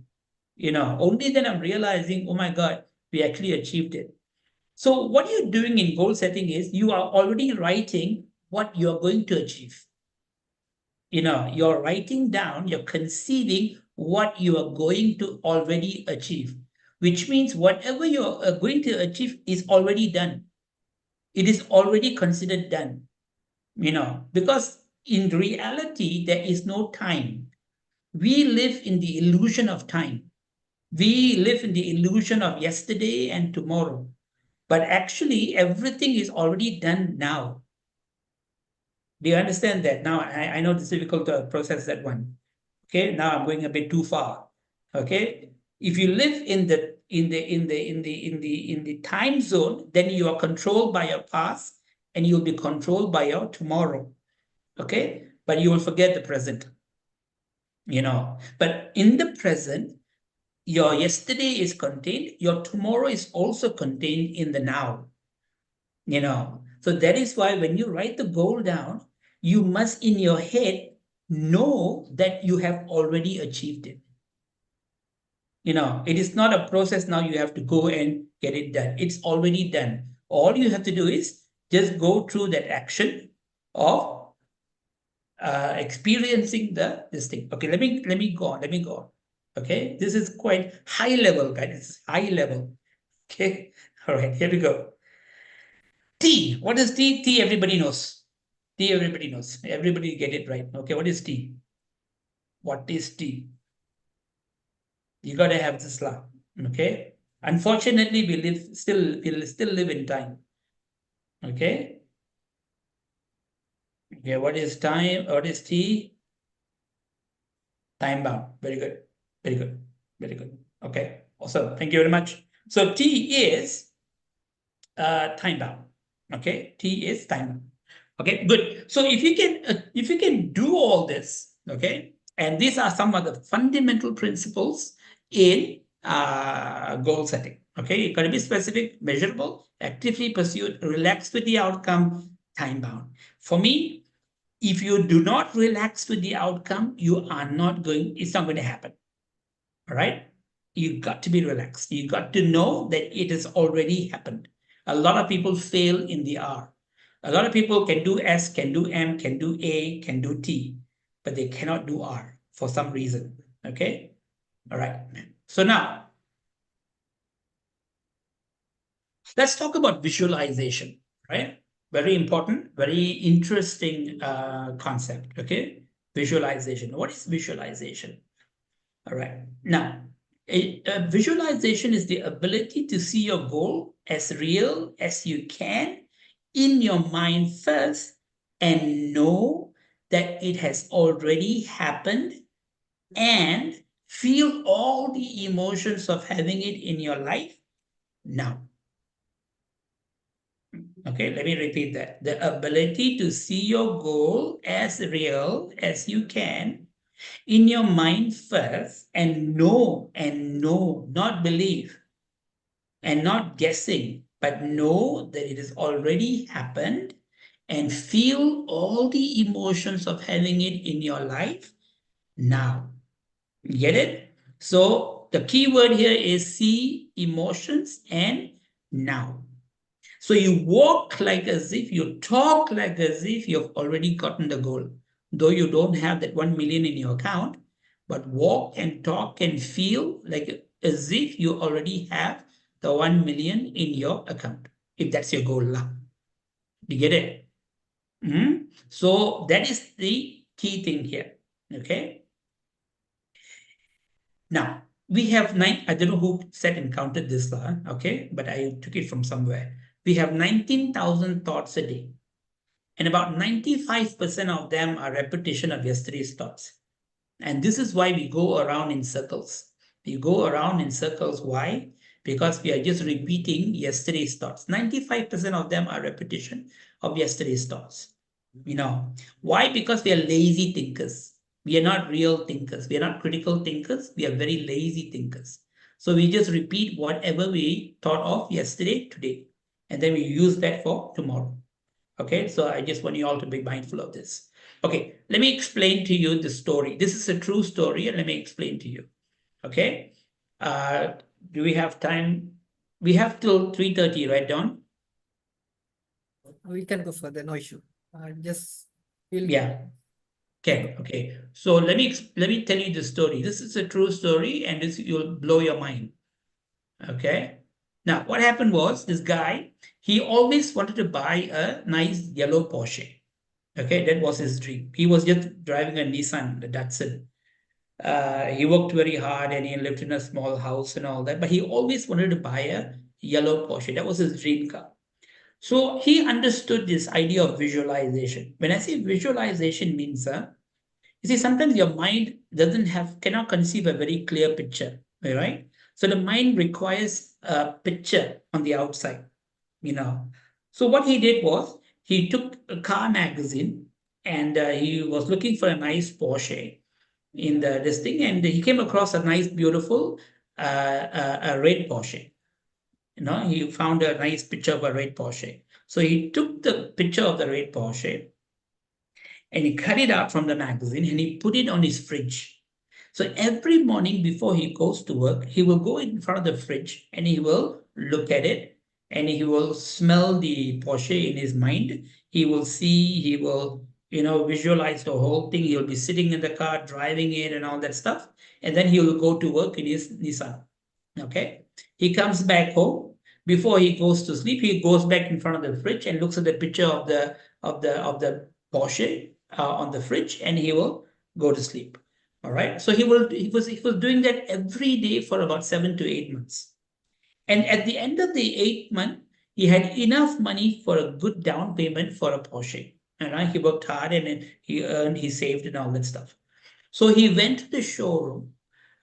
You know, only then I'm realizing, oh my God, we actually achieved it. So what you're doing in goal setting is you are already writing what you're going to achieve. You know, you're writing down, you're conceiving what you are going to already achieve, which means whatever you're going to achieve is already done. It is already considered done. You know, because in reality, there is no time. We live in the illusion of time. We live in the illusion of yesterday and tomorrow. But actually, everything is already done now. Do you understand that? Now, I know it's difficult to process that one. Okay, now I'm going a bit too far. Okay, if you live in the time zone, then you are controlled by your past, and you'll be controlled by your tomorrow. Okay, but you will forget the present. But in the present, your yesterday is contained, your tomorrow is also contained in the now. So that is why when you write the goal down, you must in your head know that you have already achieved it. It is not a process now you have to go and get it done. It's already done. All you have to do is just go through that action of experiencing this thing. Okay, let me go on. Okay, this is quite high level, guys. It's high level. Okay, all right, here we go. T. What is T? T, everybody knows. T, everybody knows. Everybody get it right. Okay, what is T? What is T? You gotta have this law. Okay. Unfortunately, we'll still live in time. Okay. Okay, what is time? What is T? Time bound. Very good. Very good. Very good. Okay. Awesome. Thank you very much. So T is time bound. Okay. T is time bound. Okay, good. So if you can do all this, okay, and these are some of the fundamental principles in goal setting. Okay, you got to be specific, measurable, actively pursued, relaxed with the outcome, time bound. For me, if you do not relax with the outcome, it's not going to happen. All right, you got to be relaxed. You got to know that it has already happened. A lot of people fail in the R. A lot of people can do S, can do M, can do A, can do T, but they cannot do R for some reason. Okay? All right. So now, let's talk about visualization, right? Very important, very interesting concept. Okay? Visualization. What is visualization? All right. Now, a visualization is the ability to see your goal as real as you can in your mind first and know that it has already happened and feel all the emotions of having it in your life now. Okay, let me repeat that. The ability to see your goal as real as you can in your mind first and know, not believe and not guessing, but know that it has already happened and feel all the emotions of having it in your life now. You get it? So the key word here is see emotions and now. So you walk like as if, you talk like as if you've already gotten the goal. Though you don't have that 1 million in your account, but walk and talk and feel like as if you already have the 1 million in your account, if that's your goal. You get it? So that is the key thing here. Okay. Now, we have I don't know who said and counted this, okay, but I took it from somewhere. We have 19,000 thoughts a day. And about 95% of them are repetition of yesterday's thoughts. And this is why we go around in circles. We go around in circles. Why? Because we are just repeating yesterday's thoughts. 95% of them are repetition of yesterday's thoughts. Why? Because we are lazy thinkers. We are not real thinkers. We are not critical thinkers. We are very lazy thinkers. So we just repeat whatever we thought of yesterday, today. And then we use that for tomorrow. Okay, so I just want you all to be mindful of this. Okay, let me explain to you the story. This is a true story, and let me explain to you. Okay, do we have time? We have till 3:30, right, Don? We can go further, no issue. Yeah. Okay. So let me tell you the story. This is a true story, and this you'll blow your mind. Okay. Now, what happened was this guy, he always wanted to buy a nice yellow Porsche. Okay, that was his dream. He was just driving a Nissan, the Datsun. He worked very hard and he lived in a small house and all that, but he always wanted to buy a yellow Porsche. That was his dream car. So he understood this idea of visualization. When I say visualization means, you see, sometimes your mind cannot conceive a very clear picture, right? So the mind requires a picture on the outside, you know. So what he did was he took a car magazine and he was looking for a nice Porsche in this thing, and he came across a nice, beautiful a red Porsche. You know, he found a nice picture of a red Porsche. So he took the picture of the red Porsche and he cut it out from the magazine and he put it on his fridge. So every morning before he goes to work, he will go in front of the fridge and he will look at it and he will smell the Porsche in his mind. He will see, he will, visualize the whole thing. He'll be sitting in the car, driving it and all that stuff. And then he will go to work in his Nissan. Okay. He comes back home. Before he goes to sleep, he goes back in front of the fridge and looks at the picture of the Porsche on the fridge, and he will go to sleep. All right. So he was doing that every day for about 7 to 8 months. And at the end of the 8th month, he had enough money for a good down payment for a Porsche. And he worked hard and he earned, he saved and all that stuff. So he went to the showroom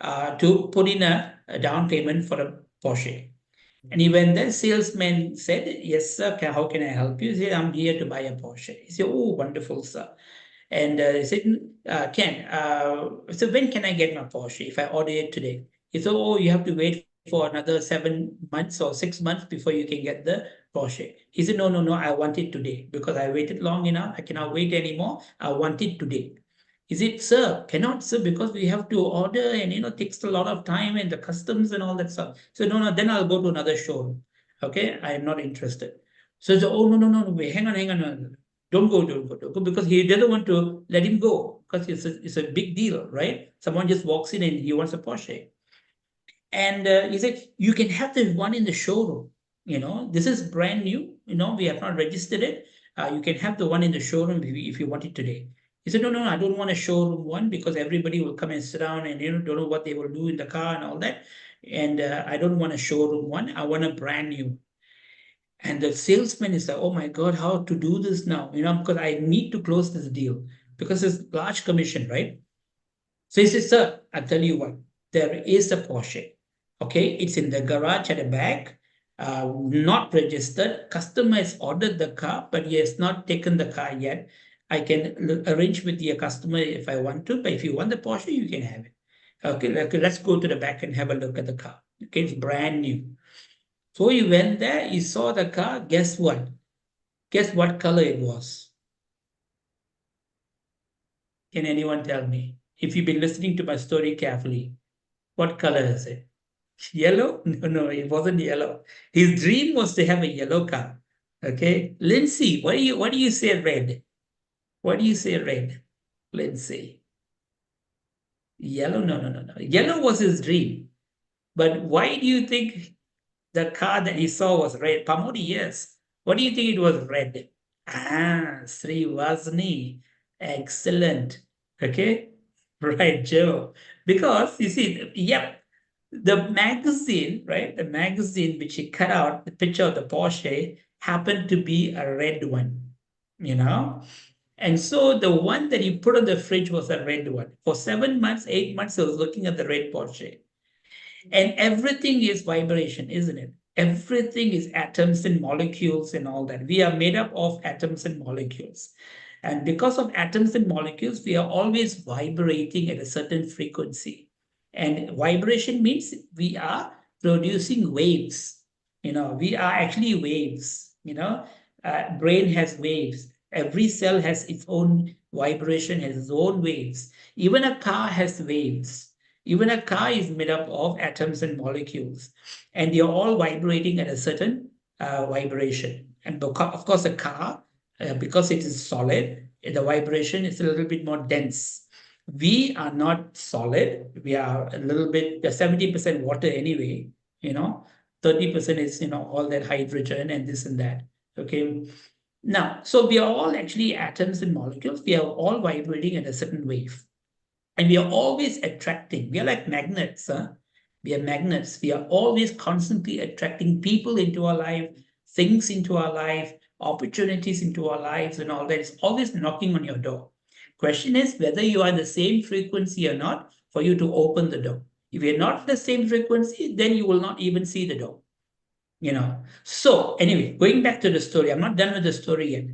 to put in a down payment for a Porsche. And when the salesman said, "Yes, sir, how can I help you?" He said, "I'm here to buy a Porsche." He said, "Oh, wonderful, sir." And he said, "Ken, so when can I get my Porsche if I order it today?" He said, "Oh, you have to wait for another 7 months or 6 months before you can get the Porsche." He said, "No, no, no, I want it today because I waited long enough. I cannot wait anymore. I want it today." Is it, "Sir, cannot, sir, because we have to order and it takes a lot of time and the customs and all that stuff." So no, no, then I'll go to another showroom. Okay, I am not interested. So, oh, no, no, no, no, wait, hang on, hang on. Don't go, don't go, don't go, because he doesn't want to let him go because it's a big deal, right? Someone just walks in and he wants a Porsche. And he said, "You can have the one in the showroom. This is brand new. We have not registered it. You can have the one in the showroom if you want it today." He said, "No, no, I don't want a showroom one because everybody will come and sit down and don't know what they will do in the car and all that. And I don't want a showroom one. I want a brand new." And the salesman is like, "Oh my God, how to do this now? Because I need to close this deal because it's large commission, right?" So he says, "Sir, I'll tell you what, there is a Porsche. Okay, it's in the garage at the back, not registered. Customer has ordered the car, but he has not taken the car yet. I can arrange with the customer if I want to, but if you want the Porsche, you can have it. Okay, let's go to the back and have a look at the car. Okay, it's brand new." So he went there, he saw the car. Guess what? Guess what color it was? Can anyone tell me? If you've been listening to my story carefully, what color is it? Yellow? No, no, it wasn't yellow. His dream was to have a yellow car. Okay. Lindsay, what do you say red? What do you say red? Lindsay. Yellow? No, no, no, no. Yellow was his dream. But why do you think the car that he saw was red? Pamodi, yes. What do you think it was red? Srivasni. Excellent. Okay. Right, Joe. Because you see, yep, the magazine, right? The magazine which he cut out, the picture of the Porsche, happened to be a red one, you know? And so the one that he put on the fridge was a red one. For 7 months, 8 months, he was looking at the red Porsche. And everything is vibration, isn't it? Everything is atoms and molecules and all that. We are made up of atoms and molecules. And because of atoms and molecules, we are always vibrating at a certain frequency. And vibration means we are producing waves. We are actually waves. Brain has waves. Every cell has its own vibration, has its own waves. Even a car has waves. Even a car is made up of atoms and molecules, and they're all vibrating at a certain vibration. And of course, a car, because it is solid, the vibration is a little bit more dense. We are not solid. We are a little bit, 70% water anyway, 30% is, all that hydrogen and this and that. Okay. Now, so we are all actually atoms and molecules. We are all vibrating at a certain wave. And we are always attracting. We are like magnets. Huh? We are magnets. We are always constantly attracting people into our life, things into our life, opportunities into our lives, and all that. It's always knocking on your door. Question is whether you are in the same frequency or not for you to open the door. If you're not the same frequency, then you will not even see the door. So anyway, going back to the story, I'm not done with the story yet.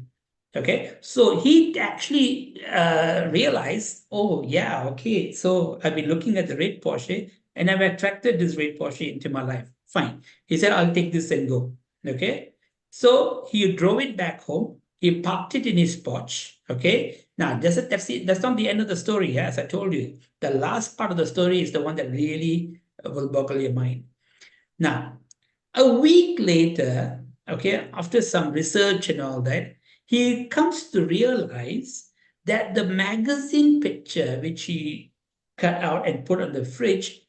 Okay, so he actually realized, oh yeah, okay, so I've been looking at the red Porsche and I've attracted this red Porsche into my life. Fine. He said, I'll take this and go. Okay, so he drove it back home. He parked it in his porch. Okay, now that's not the end of the story. Yeah? As I told you, the last part of the story is the one that really will boggle your mind. Now, a week later, okay, after some research and all that, he comes to realize that the magazine picture which he cut out and put on the fridge,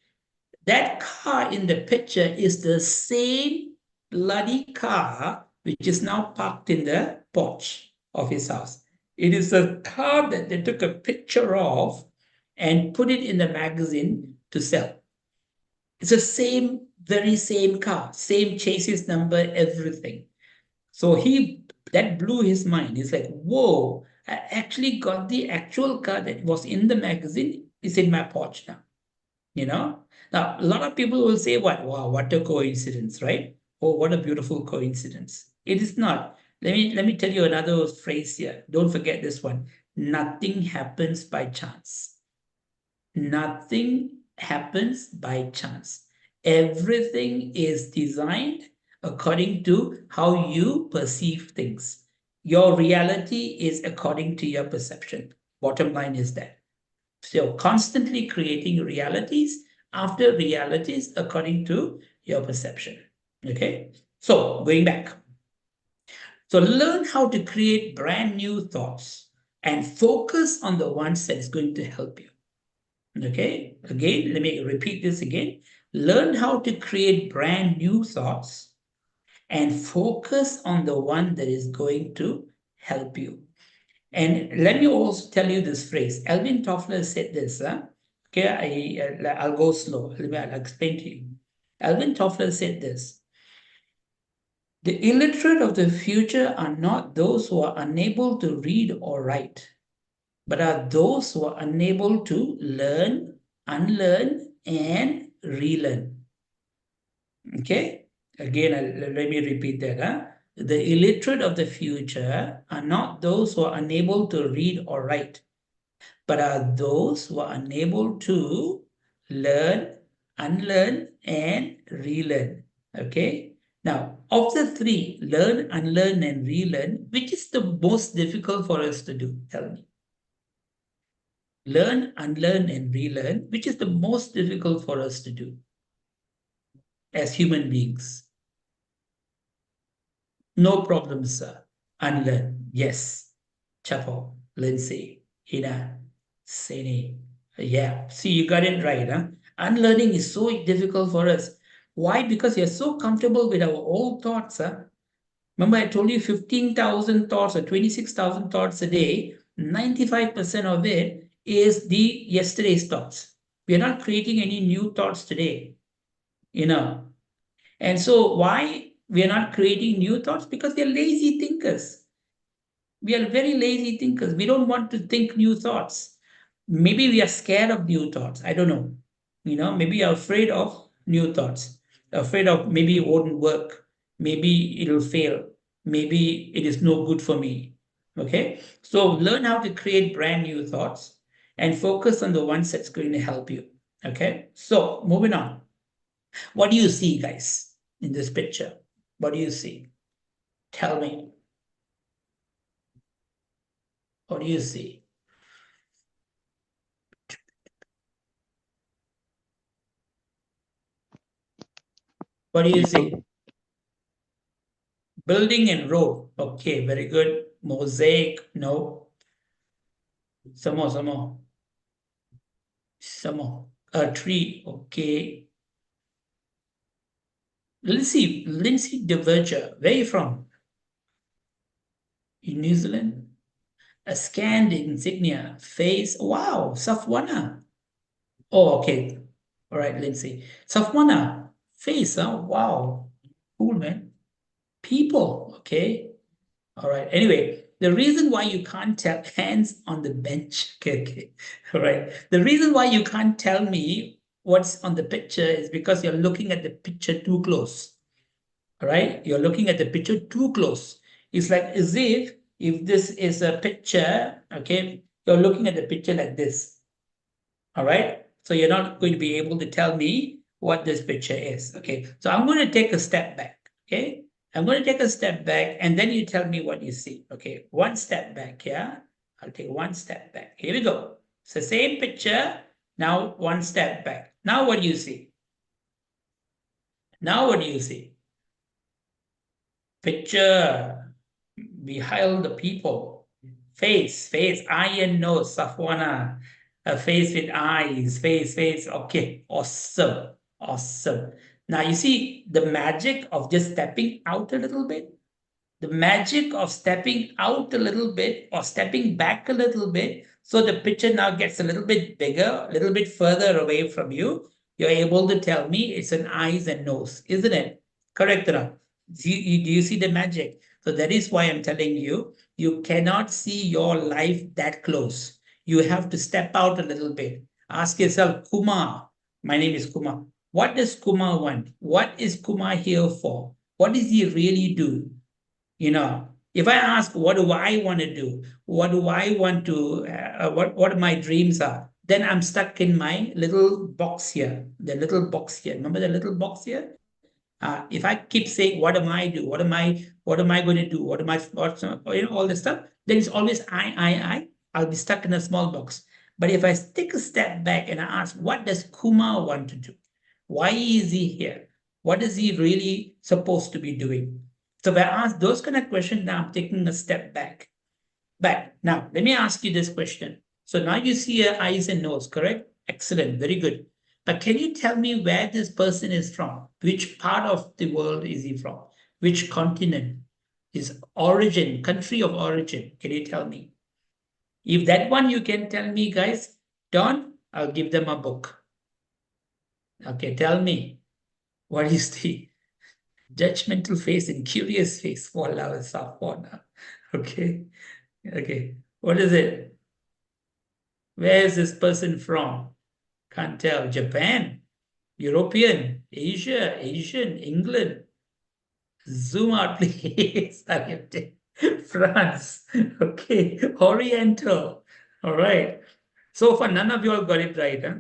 that car in the picture is the same bloody car which is now parked in the porch of his house. It is a car that they took a picture of and put it in the magazine to sell. It's the same, very same car, same chassis number, everything. So that blew his mind. He's like, whoa, I actually got the actual car that was in the magazine. It's in my porch now. Now, a lot of people will say, wow, what a coincidence, right? Oh, what a beautiful coincidence. It is not. Let me tell you another phrase here. Don't forget this one. Nothing happens by chance. Nothing happens by chance. Everything is designed according to how you perceive things. Your reality is according to your perception. Bottom line is that. So constantly creating realities after realities according to your perception. Okay. So going back. So learn how to create brand new thoughts and focus on the ones that is going to help you. Okay, again, let me repeat this again. Learn how to create brand new thoughts and focus on the one that is going to help you. And let me also tell you this phrase. Alvin Toffler said this. Okay, I'll go slow. I'll explain to you. Alvin Toffler said this. The illiterate of the future are not those who are unable to read or write, but are those who are unable to learn, unlearn, and relearn. Okay? Again, let me repeat that. The illiterate of the future are not those who are unable to read or write, but are those who are unable to learn, unlearn, and relearn. Okay? Now, of the three, learn, unlearn, and relearn, which is the most difficult for us to do? Tell me. Learn, unlearn, and relearn, which is the most difficult for us to do as human beings. No problem, sir. Unlearn. Yes. Chapo, Lindsay, Hina, Sini. Yeah. See, you got it right, huh? Unlearning is so difficult for us. Why? Because you're so comfortable with our old thoughts, huh? Remember, I told you 15,000 thoughts or 26,000 thoughts a day. 95% of it is the yesterday's thoughts. We are not creating any new thoughts today, And so why we are not creating new thoughts? Because we are lazy thinkers. We are very lazy thinkers. We don't want to think new thoughts. Maybe we are scared of new thoughts. I don't know. Maybe you're afraid of new thoughts, afraid of maybe it won't work. Maybe it'll fail. Maybe it is no good for me. Okay. So learn how to create brand new thoughts and focus on the ones that's going to help you. Okay. So moving on. What do you see, guys, in this picture? What do you see? Tell me. What do you see? What do you see? Building and road. Okay, very good. Mosaic. No. Some more, some more. Some more. A tree. Okay. Lindsay DeVerger. Where are you from? in New Zealand. A scanned insignia, face, wow, Safwana. Oh, okay. All right, Lindsay. Safwana, face, huh? Wow. Cool, man. People, okay. All right. Anyway, the reason why you can't tell hands on the bench, okay. All right. The reason why you can't tell me what's on the picture is because you're looking at the picture too close. All right. You're looking at the picture too close. It's like as if this is a picture, okay, you're looking at the picture like this. All right. So you're not going to be able to tell me what this picture is. Okay. So I'm going to take a step back. Okay. I'm going to take a step back and then you tell me what you see. Okay. One step back. Yeah. I'll take one step back. Here we go. It's the same picture. Now one step back. Now what do you see? Now what do you see? Picture behind the people. Face, eye and nose, Safwana. A face with eyes, face. Okay, awesome. Now you see the magic of just stepping out a little bit. The magic of stepping out a little bit or stepping back a little bit. So the picture now gets a little bit bigger, a little bit further away from you. You're able to tell me it's an eyes and nose, isn't it? Correct enough. Do you see the magic? So that is why I'm telling you, you cannot see your life that close. You have to step out a little bit. Ask yourself, Kumar, my name is Kumar. What does Kumar want? What is Kumar here for? What does he really do? If I ask, what do I want to do? What do I want to, what my dreams are? Then I'm stuck in my little box here, the little box here. Remember the little box here? If I keep saying, what am I do? What am I going to do? All this stuff, then it's always I'll be stuck in a small box. But if I take a step back and I ask, what does Kumar want to do? Why is he here? What is he really supposed to be doing? So if I ask those kind of questions, now I'm taking a step back. But now let me ask you this question. So now you see your eyes and nose, correct? Excellent, very good. But can you tell me where this person is from? Which part of the world is he from? Which continent? His origin, country of origin. Can you tell me? If that one you can tell me, guys, Don, I'll give them a book. Okay, tell me. What is the judgmental face and curious face? Wallah, Safwana. Okay. What is it? Where is this person from? Can't tell. Japan, European, Asia, Asian, England. Zoom out, please. France. Okay. Oriental. All right. So far, none of you all got it right, huh?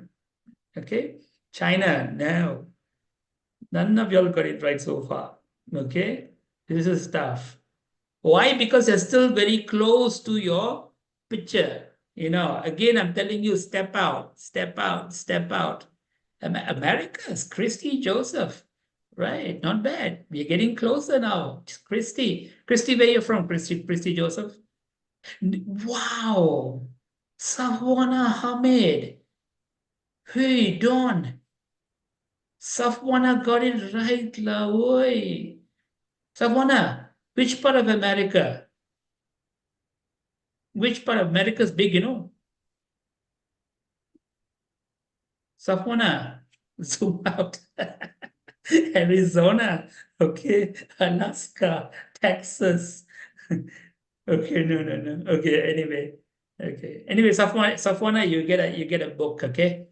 Okay. China, no. None of you all got it right so far. Okay. This is tough. Why? Because you're still very close to your picture. Again, I'm telling you, step out. America's Christy Joseph. Right, not bad. We're getting closer now. Christy, where you from, Christy Joseph? Wow. Safwana Hamid. Hey, Don. Safwana got it right, la boy. Safwana, which part of America? Which part of America is big, Safwana, zoom out. Arizona, okay, Alaska, Texas. Okay, no. Okay, anyway, Safwana, you get a book, okay?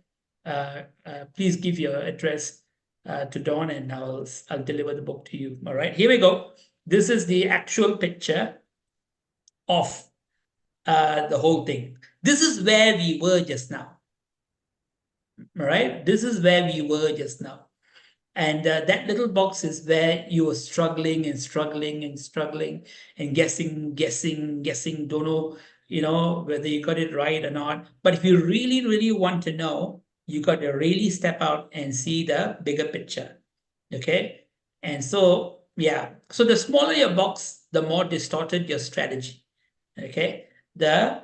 Please give your address to Dawn, and I'll deliver the book to you. All right, here we go. This is the actual picture of the whole thing. This is where we were just now. All right, this is where we were just now. And that little box is where you were struggling and guessing, don't know, whether you got it right or not. But if you really, really want to know, you got to really step out and see the bigger picture. Okay. And so, yeah. So the smaller your box, the more distorted your strategy. Okay. The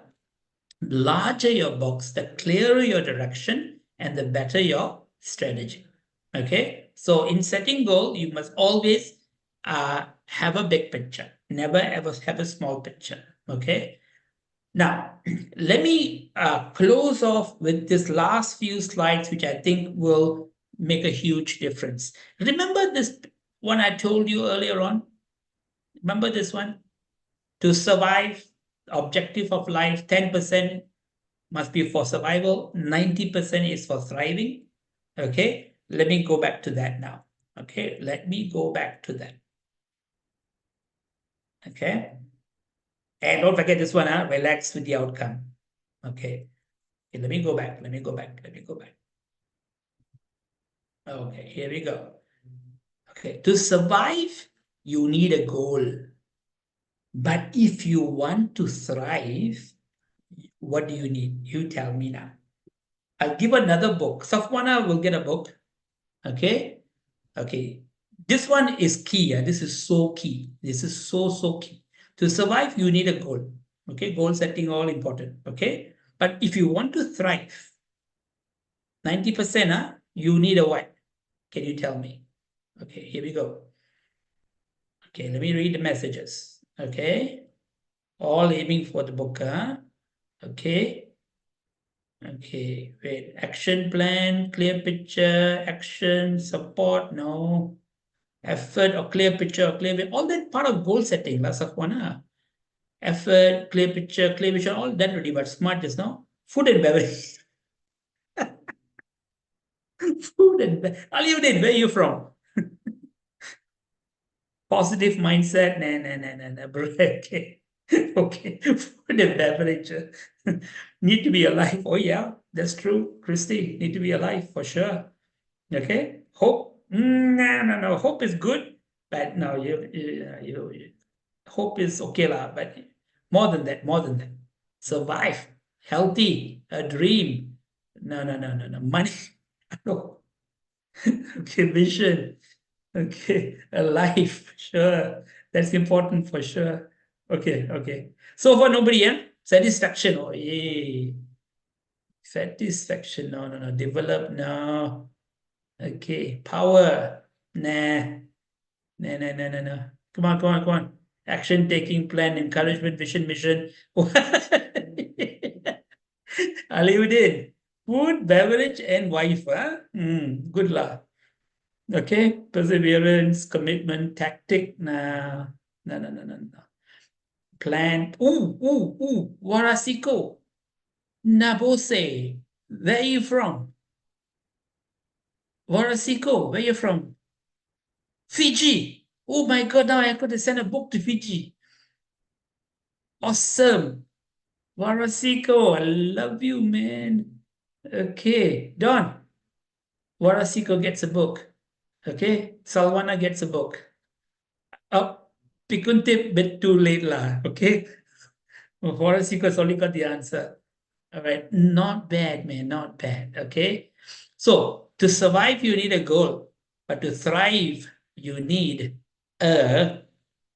larger your box, the clearer your direction and the better your strategy. Okay. So in setting goal, you must always have a big picture. Never ever have a small picture. Okay. Now, let me close off with this last few slides, which I think will make a huge difference. Remember this one I told you earlier on? Remember this one? To survive, objective of life, 10% must be for survival, 90% is for thriving. Okay, let me go back to that now. Okay, let me go back to that. Okay, and don't forget this one, relax with the outcome. Okay, let me go back. Let me go back. Okay, here we go. Okay, to survive, you need a goal. But if you want to thrive, what do you need? You tell me now. I'll give another book. Safwana will get a book. Okay. Okay. This one is key. This is so key. This is so key. To survive, you need a goal. Okay. Goal setting, all important. Okay. But if you want to thrive, 90%, you need a what? Can you tell me? Okay. Here we go. Okay. Let me read the messages. Okay. All aiming for the book. Okay. Okay, wait. Action plan, clear picture, action, support, no. Effort or clear picture or clear, all that part of goal setting, last of one. Effort, clear picture, all that already, but smart just now. Food and beverage. Food and beverage. Aliuddin, where are you from? Positive mindset, nah. Okay. Okay. Food and beverage. Need to be alive. Oh, yeah, that's true. Christy, need to be alive for sure. Okay. Hope. No. Hope is good, but no, you hope is okay lah. But more than that. Survive, healthy, a dream. No. Money. No. Okay, vision. Okay, a life. Sure, that's important for sure. Okay. So far, nobody, yeah? Satisfaction. Oh, yay. Satisfaction. No. Develop. No. Okay. Power. Nah. No. Come on. Action taking, plan, encouragement, vision, mission. Aliuddin. Food, beverage, and wife. Good lah. Okay. Perseverance, commitment, tactic. Nah. No. Plan. Ooh. Warasiko. Nabose. Where are you from? Warasiko. Where are you from? Fiji. Oh my God, now I could send a book to Fiji. Awesome. Warasiko, I love you, man. Okay, Don. Warasiko gets a book. Okay, Salwana gets a book. Oh, Pikunte, bit too late lah. Okay, Warasiko's only got the answer. All right, not bad, man, not bad. Okay, so to survive, you need a goal, but to thrive, you need a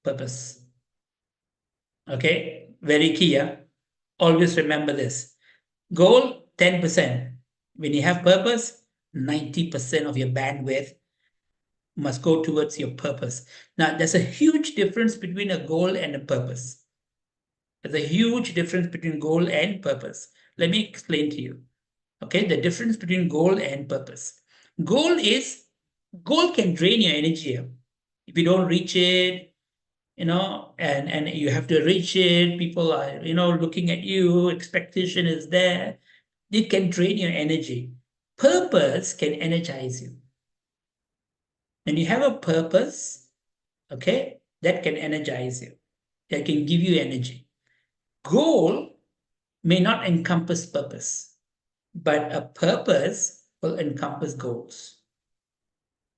purpose. Okay, very key. Always remember this. Goal, 10%. When you have purpose, 90% of your bandwidth must go towards your purpose. Now, there's a huge difference between a goal and a purpose. There's a huge difference between goal and purpose. Let me explain to you. Okay, the difference between goal and purpose. Goal can drain your energy. If you don't reach it, and you have to reach it, people are, looking at you, expectation is there. It can drain your energy. Purpose can energize you. When you have a purpose, okay, that can energize you. That can give you energy. Goal may not encompass purpose, but a purpose will encompass goals.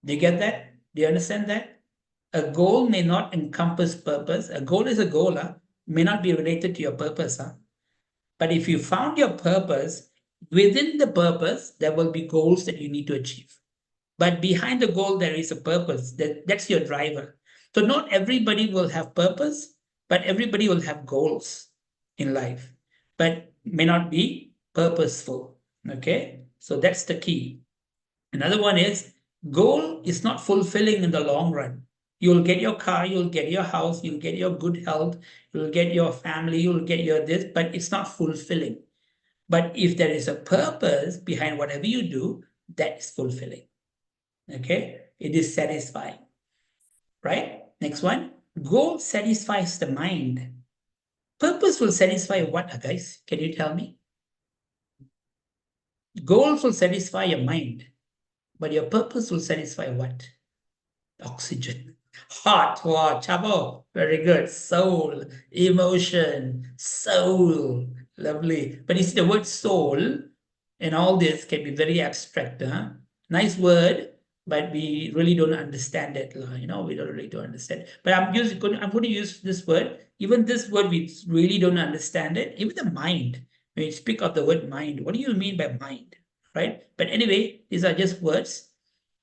Do you get that? Do you understand that? A goal may not encompass purpose. A goal is a goal, may not be related to your purpose. But if you found your purpose, within the purpose, there will be goals that you need to achieve. But behind the goal, there is a purpose. That's your driver. So not everybody will have purpose, but everybody will have goals in life, but may not be purposeful. Okay, so that's the key. Another one is goal is not fulfilling in the long run. You'll get your car, you'll get your house, you'll get your good health, you'll get your family, you'll get your this, but it's not fulfilling. But if there is a purpose behind whatever you do, that is fulfilling. Okay? It is satisfying. Right? Next one. Goal satisfies the mind. Purpose will satisfy what, guys? Can you tell me? Goals will satisfy your mind, but your purpose will satisfy what? Oxygen. Heart, wow, chabo, very good. Soul, emotion, soul, lovely. But you see, the word soul and all this can be very abstract. Huh? Nice word, but we really don't understand it. We don't really don't understand. But I'm going to use this word. Even this word, we really don't understand it. Even the mind. When you speak of the word mind, what do you mean by mind? Right? But anyway, these are just words.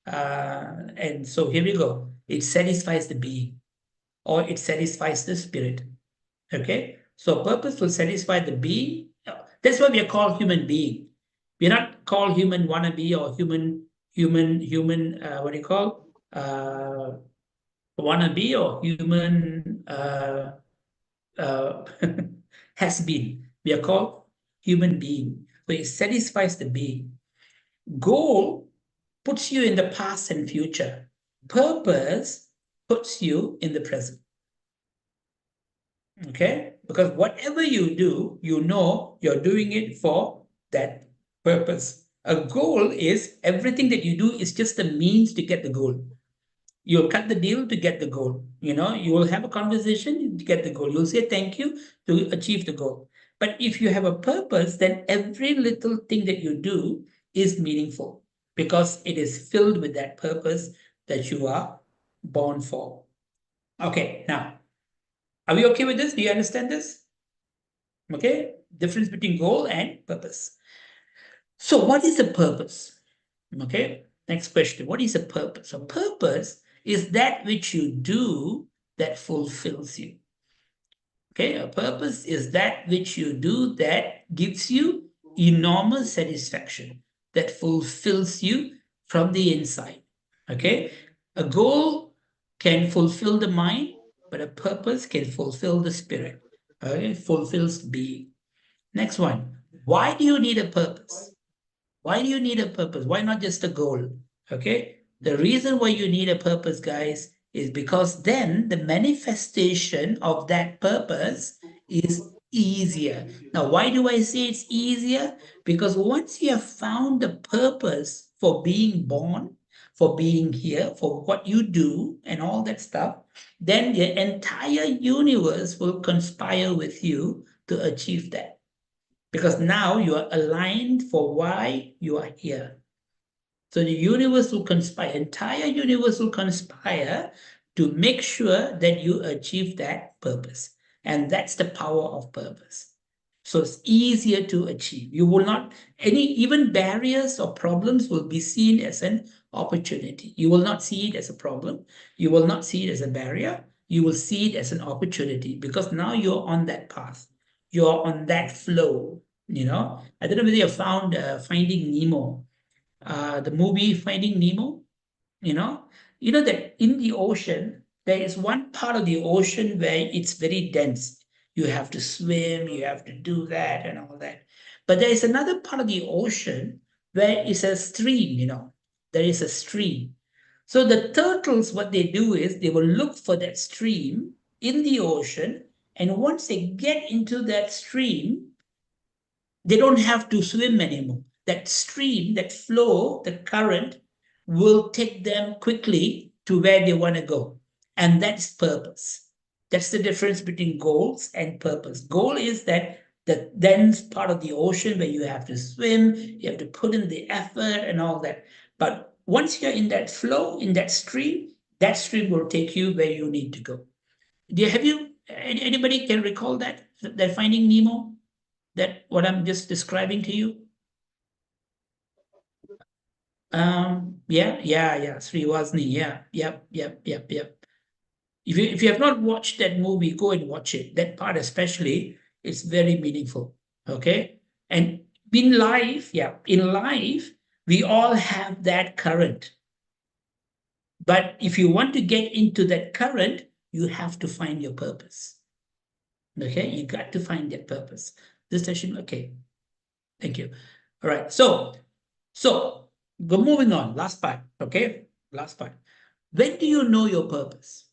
And so here we go. It satisfies the being, or it satisfies the spirit. Okay? So purpose will satisfy the being. That's why we are called human being. We're not called human wannabe or human, what do you call? Wannabe or human has been. We are called human being. So it satisfies the being. Goal puts you in the past and future. Purpose puts you in the present. Okay? Because whatever you do, you know you're doing it for that purpose. A goal is everything that you do is just a means to get the goal. You'll cut the deal to get the goal. You will have a conversation to get the goal. You'll say thank you to achieve the goal. But if you have a purpose, then every little thing that you do is meaningful because it is filled with that purpose that you are born for. Okay, now, are we okay with this? Do you understand this? Okay, difference between goal and purpose. So what is the purpose? Okay, next question. What is a purpose? A purpose is that which you do that fulfills you. Okay, a purpose is that which you do that gives you enormous satisfaction, that fulfills you from the inside. Okay, a goal can fulfill the mind, but a purpose can fulfill the spirit. Okay, fulfills being. Next one. Why do you need a purpose? Why do you need a purpose? Why not just a goal? Okay. The reason why you need a purpose, guys, is because then the manifestation of that purpose is easier. Now, why do I say it's easier? Because once you have found the purpose for being born, for being here, for what you do, and all that stuff, then the entire universe will conspire with you to achieve that. Because now you are aligned for why you are here. So the universe will conspire, entire universe will conspire to make sure that you achieve that purpose. And that's the power of purpose. So it's easier to achieve. You will not, even barriers or problems will be seen as an opportunity. You will not see it as a problem. You will not see it as a barrier. You will see it as an opportunity because now you're on that path. You're on that flow. I don't know whether you found Finding Nemo, the movie Finding Nemo. You know that in the ocean there is one part of the ocean where it's very dense. You have to swim, you have to do that and all that. But there is another part of the ocean where it's a stream. There is a stream. So the turtles, what they do is they will look for that stream in the ocean, and once they get into that stream, they don't have to swim anymore. That stream, that flow, the current will take them quickly to where they want to go. And that's purpose. That's the difference between goals and purpose. Goal is that the dense part of the ocean where you have to swim, you have to put in the effort and all that. But once you're in that flow, in that stream will take you where you need to go. Anybody can recall that Finding Nemo? That what I'm just describing to you? Yeah. Srivazni, yeah. Yep. If you have not watched that movie, go and watch it. That part especially is very meaningful. Okay? And in life, we all have that current. But if you want to get into that current, you have to find your purpose. Okay, you got to find that purpose. This session, okay. Thank you. All right. So go moving on. Last part. Okay. Last part. When do you know your purpose?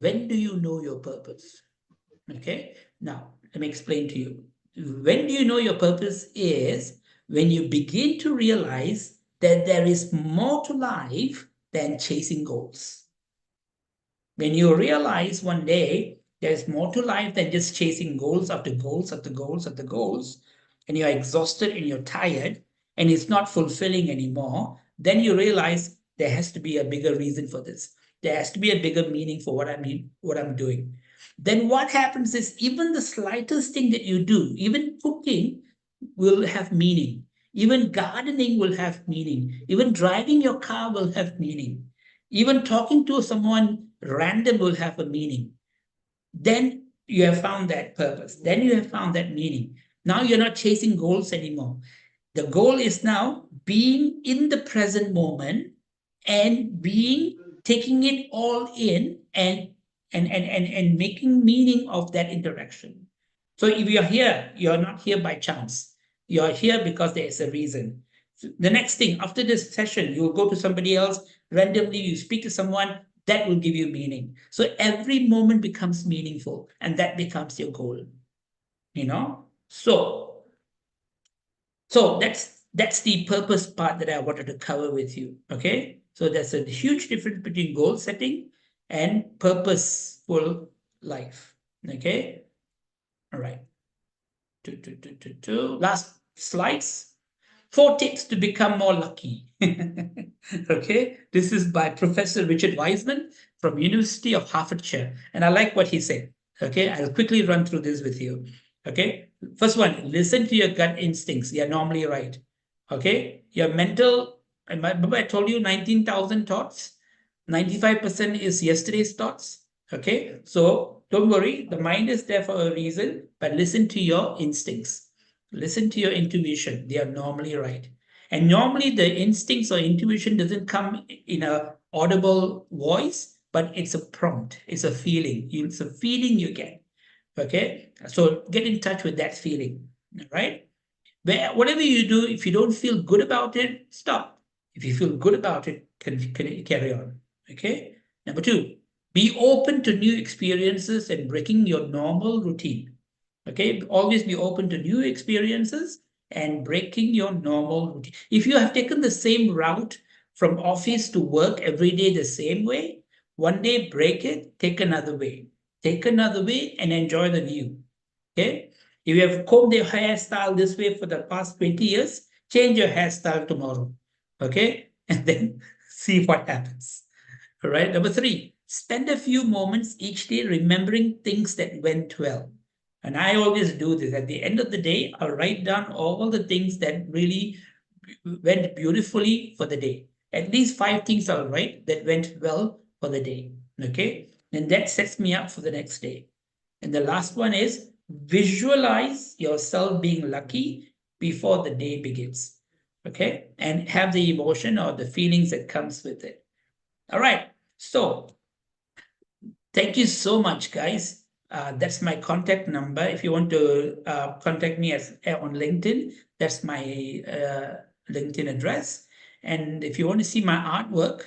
When do you know your purpose? Okay. Now, let me explain to you. When do you know your purpose is when you begin to realize that there is more to life than chasing goals. When you realize one day there's more to life than just chasing goals after goals after goals after goals, and you're exhausted and you're tired and it's not fulfilling anymore, then you realize there has to be a bigger reason for this. There has to be a bigger meaning for what I'm doing. Then what happens is even the slightest thing that you do, even cooking, will have meaning. Even gardening will have meaning. Even driving your car will have meaning. Even talking to someone random will have a meaning. Then you have found that purpose. Then you have found that meaning. Now you're not chasing goals anymore. The goal is now being in the present moment and taking it all in and making meaning of that interaction. So if you're here, you're not here by chance. You're here because there is a reason. The next thing, after this session, you will go to somebody else, randomly you speak to someone, that will give you meaning. So every moment becomes meaningful and that becomes your goal. So that's the purpose part that I wanted to cover with you. Okay. So there's a huge difference between goal setting and purposeful life. Okay. All right. Last slides. 4 tips to become more lucky. Okay, this is by Professor Richard Wiseman from University of Hertfordshire, and I like what he said. Okay, I'll quickly run through this with you. Okay, first one, listen to your gut instincts. They are normally right. Okay, your mental, remember I told you 19,000 thoughts, 95% is yesterday's thoughts. Okay, so don't worry, the mind is there for a reason, but listen to your instincts. Listen to your intuition. They are normally right. And normally the instincts or intuition doesn't come in a audible voice, but it's a prompt. It's a feeling. It's a feeling you get. Okay. So get in touch with that feeling. Right. Whatever you do, if you don't feel good about it, stop. If you feel good about it, can carry on. Okay. Number 2, be open to new experiences and breaking your normal routine. Okay, always be open to new experiences and breaking your normal routine. If you have taken the same route from office to work every day the same way, one day break it, take another way. Take another way and enjoy the new. Okay, if you have combed your hairstyle this way for the past 20 years, change your hairstyle tomorrow. Okay, and then see what happens. All right, number 3, spend a few moments each day remembering things that went well. And I always do this. At the end of the day, I'll write down all the things that really went beautifully for the day. At least 5 things I'll write that went well for the day. Okay. And that sets me up for the next day. And the last one is visualize yourself being lucky before the day begins. Okay. And have the emotion or the feelings that comes with it. All right. So thank you so much, guys. That's my contact number. If you want to contact me on LinkedIn, that's my LinkedIn address. And if you want to see my artwork,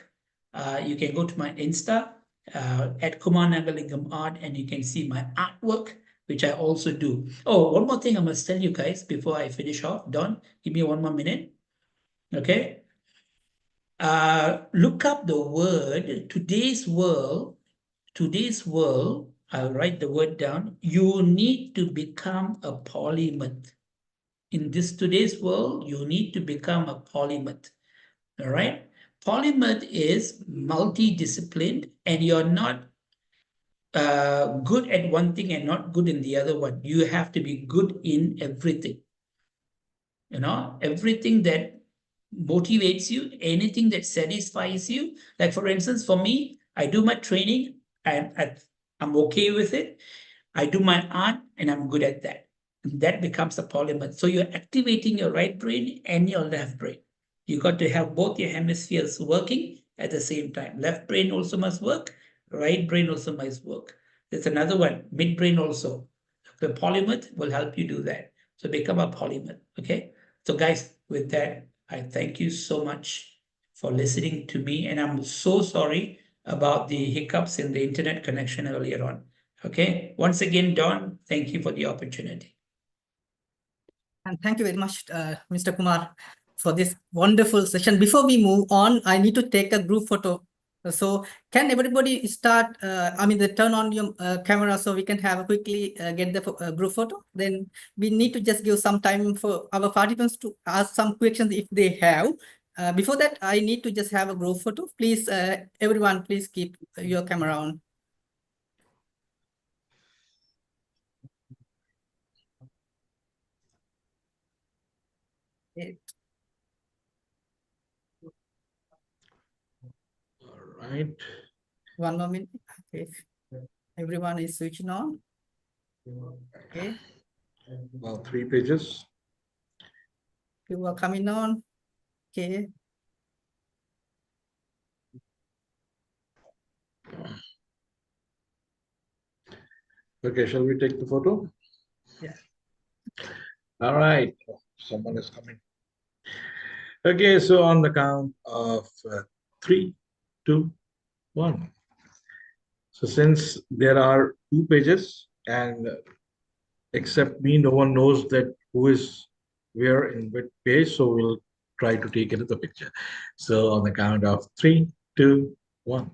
you can go to my Insta at Kumar Nagalingam Art, and you can see my artwork, which I also do. Oh, one more thing I must tell you guys before I finish off. Don, give me 1 more minute. Okay. Look up the word today's world, I'll write the word down. You need to become a polymath. In this today's world, you need to become a polymath. All right. Polymath is multidisciplined, and you're not good at one thing and not good in the other one. You have to be good in everything. Everything that motivates you, anything that satisfies you. Like for instance, for me, I do my training and I'm okay with it. I do my art and I'm good at that. And that becomes a polymath. So you're activating your right brain and your left brain. You got to have both your hemispheres working at the same time. Left brain also must work, right brain also must work. There's another one, midbrain also. The polymath will help you do that. So become a polymath, okay? So guys, with that, I thank you so much for listening to me, and I'm so sorry about the hiccups in the internet connection earlier on. Okay, once again, Don, thank you for the opportunity. And thank you very much, Mr. Kumar, for this wonderful session. Before we move on, I need to take a group photo. So can everybody start, turn on your camera so we can have quickly get the group photo. Then we need to just give some time for our participants to ask some questions if they have. Before that, I need to just have a group photo. Please, everyone, please keep your camera on. Okay. All right. One more minute. Okay. Everyone is switching on. Okay. Well, 3 pages. You are coming on. Okay. Okay, shall we take the photo? Yeah. All right. Someone is coming. Okay, so on the count of 3, 2, 1. So since there are 2 pages and except me, no one knows that who is where in which page, so we'll try to take another picture. So on the count of 3, 2, 1.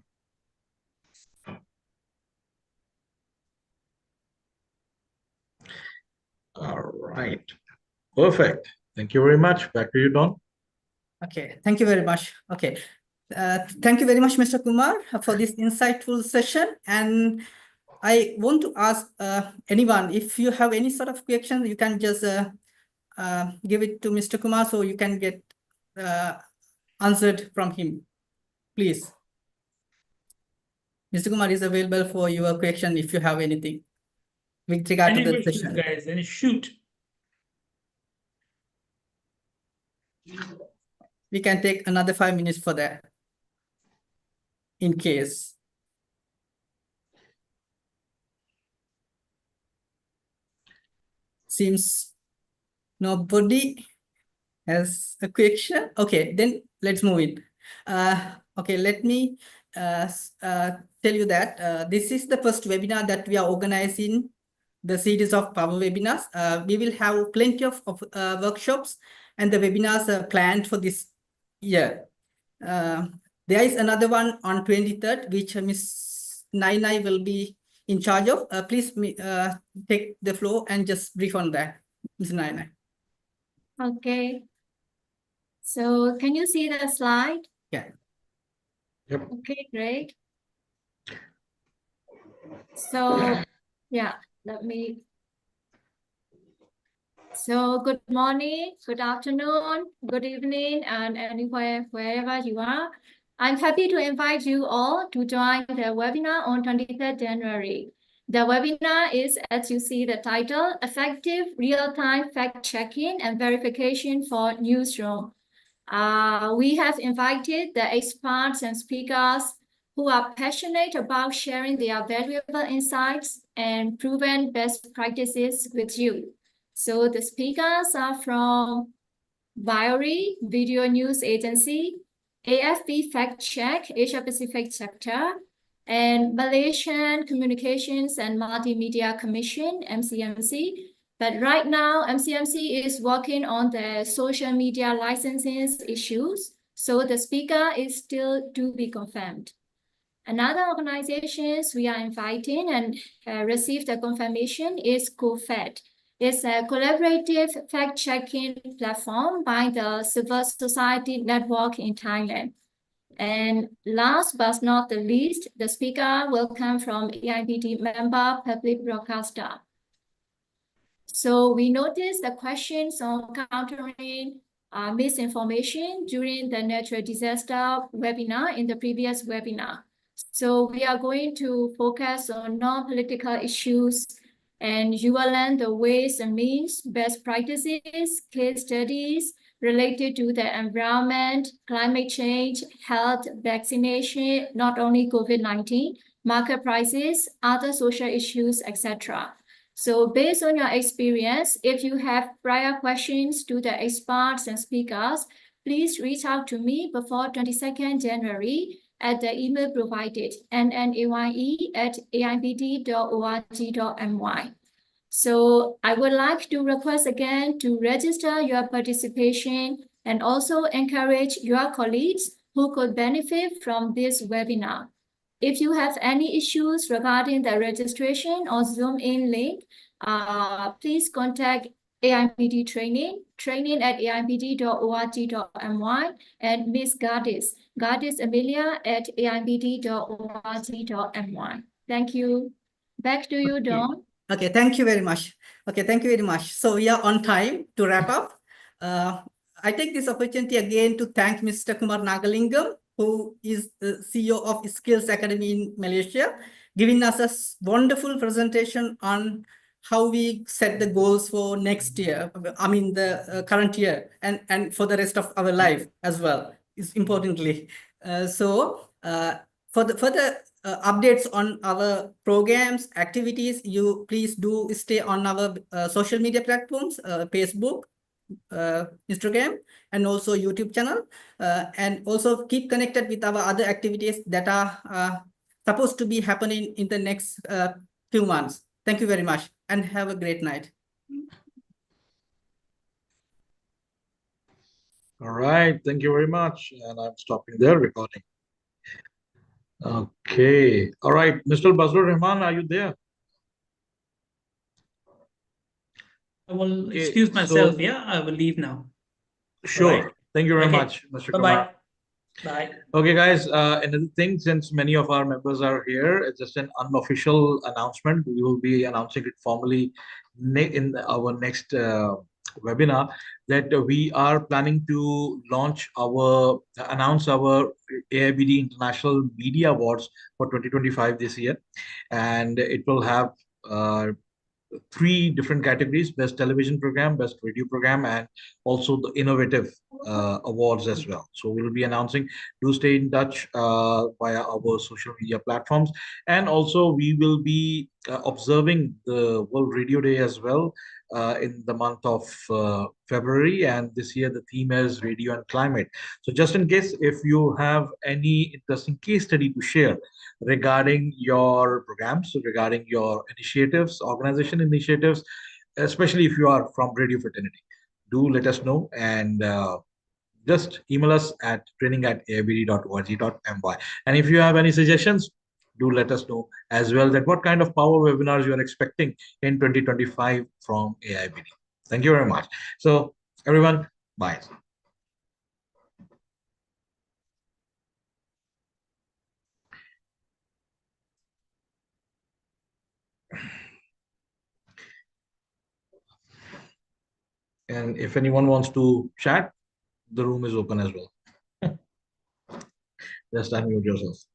All right. Perfect. Thank you very much. Back to you, Don. Okay, thank you very much. Okay, thank you very much, Mr. Kumar, for this insightful session. And I want to ask anyone, if you have any sort of question, you can just give it to Mr. Kumar so you can get answered from him, please. Mr. Kumar is available for your question if you have anything with regard Any to the questions, session. guys? Any shoot? We can take another 5 minutes for that, in case. Seems nobody has a question. Okay, then let's move in. Okay, let me tell you that this is the first webinar that we are organizing the series of power webinars. We will have plenty of workshops, and the webinars are planned for this year. There is another one on 23rd, which Ms. Nainai will be in charge of. Please take the floor and just brief on that, Ms. Nainai. Okay. So can you see the slide? Yeah. Yep. Okay, great. So yeah, let me. So good morning, good afternoon, good evening, and anywhere, wherever you are. I'm happy to invite you all to join the webinar on 23rd January. The webinar is, as you see the title, Effective Real-Time Fact-Checking and Verification for Newsroom. We have invited the experts and speakers who are passionate about sharing their valuable insights and proven best practices with you. So the speakers are from Viori Video News Agency, AFP Fact Check, Asia Pacific Sector, and Malaysian Communications and Multimedia Commission, MCMC. But right now, MCMC is working on the social media licensing issues, so the speaker is still to be confirmed. Another organizations we are inviting and received the confirmation is CoFed. It's a collaborative fact-checking platform by the Civil Society Network in Thailand. And last but not the least, the speaker will come from AIBD member public broadcaster. So we noticed the questions on countering misinformation during the natural disaster webinar in the previous webinar. So we are going to focus on non-political issues, and you will learn the ways and means, best practices, case studies, related to the environment, climate change, health, vaccination, not only COVID-19, market prices, other social issues, etc. So based on your experience, if you have prior questions to the experts and speakers, please reach out to me before 22nd January at the email provided, nnaye@aibd.org.my. So I would like to request again to register your participation and also encourage your colleagues who could benefit from this webinar. If you have any issues regarding the registration or Zoom in link, please contact AIBD training@aibd.org.my, and Ms. Gardis Amelia at aibd.org.my. Thank you. Back to you, Don. Okay, thank you very much. Okay, thank you very much. So we are on time to wrap up. I take this opportunity again to thank Mr. Kumar Nagalingam, who is the CEO of Skills Academy in Malaysia, giving us a wonderful presentation on how we set the goals for next year, I mean the current year, and for the rest of our life as well, is importantly. For the further updates on our programs, activities, you please do stay on our social media platforms, Facebook, Instagram, and also YouTube channel, and also keep connected with our other activities that are supposed to be happening in the next few months. Thank you very much and have a great night. All right. Thank you very much. And I'm stopping the recording. Okay. All right. Mr. Bazrul Rahman, are you there? I will Okay, excuse myself. so- Yeah, I will leave now. Sure. right. Thank you very Okay. much, Mr. Kumar. Bye-bye. Bye. Okay, guys, another thing, since many of our members are here, it's just an unofficial announcement. We will be announcing it formally in our next webinar, that we are planning to announce our AIBD International Media Awards for 2025 this year. And it will have three different categories: best television program, best radio program, and also the innovative awards as well. So we'll be announcing. Do stay in touch via our social media platforms. And also we will be observing the World Radio Day as well in the month of February. And this year the theme is radio and climate. So just in case, if you have any interesting case study to share regarding your programs, regarding your initiatives, organization initiatives, especially if you are from Radio Fraternity, do let us know, and just email us at training@aibd.org.my. And if you have any suggestions, do let us know as well, that what kind of power webinars you are expecting in 2025 from AIBD. Thank you very much. So everyone, bye. And if anyone wants to chat, the room is open as well. Just unmute yourself.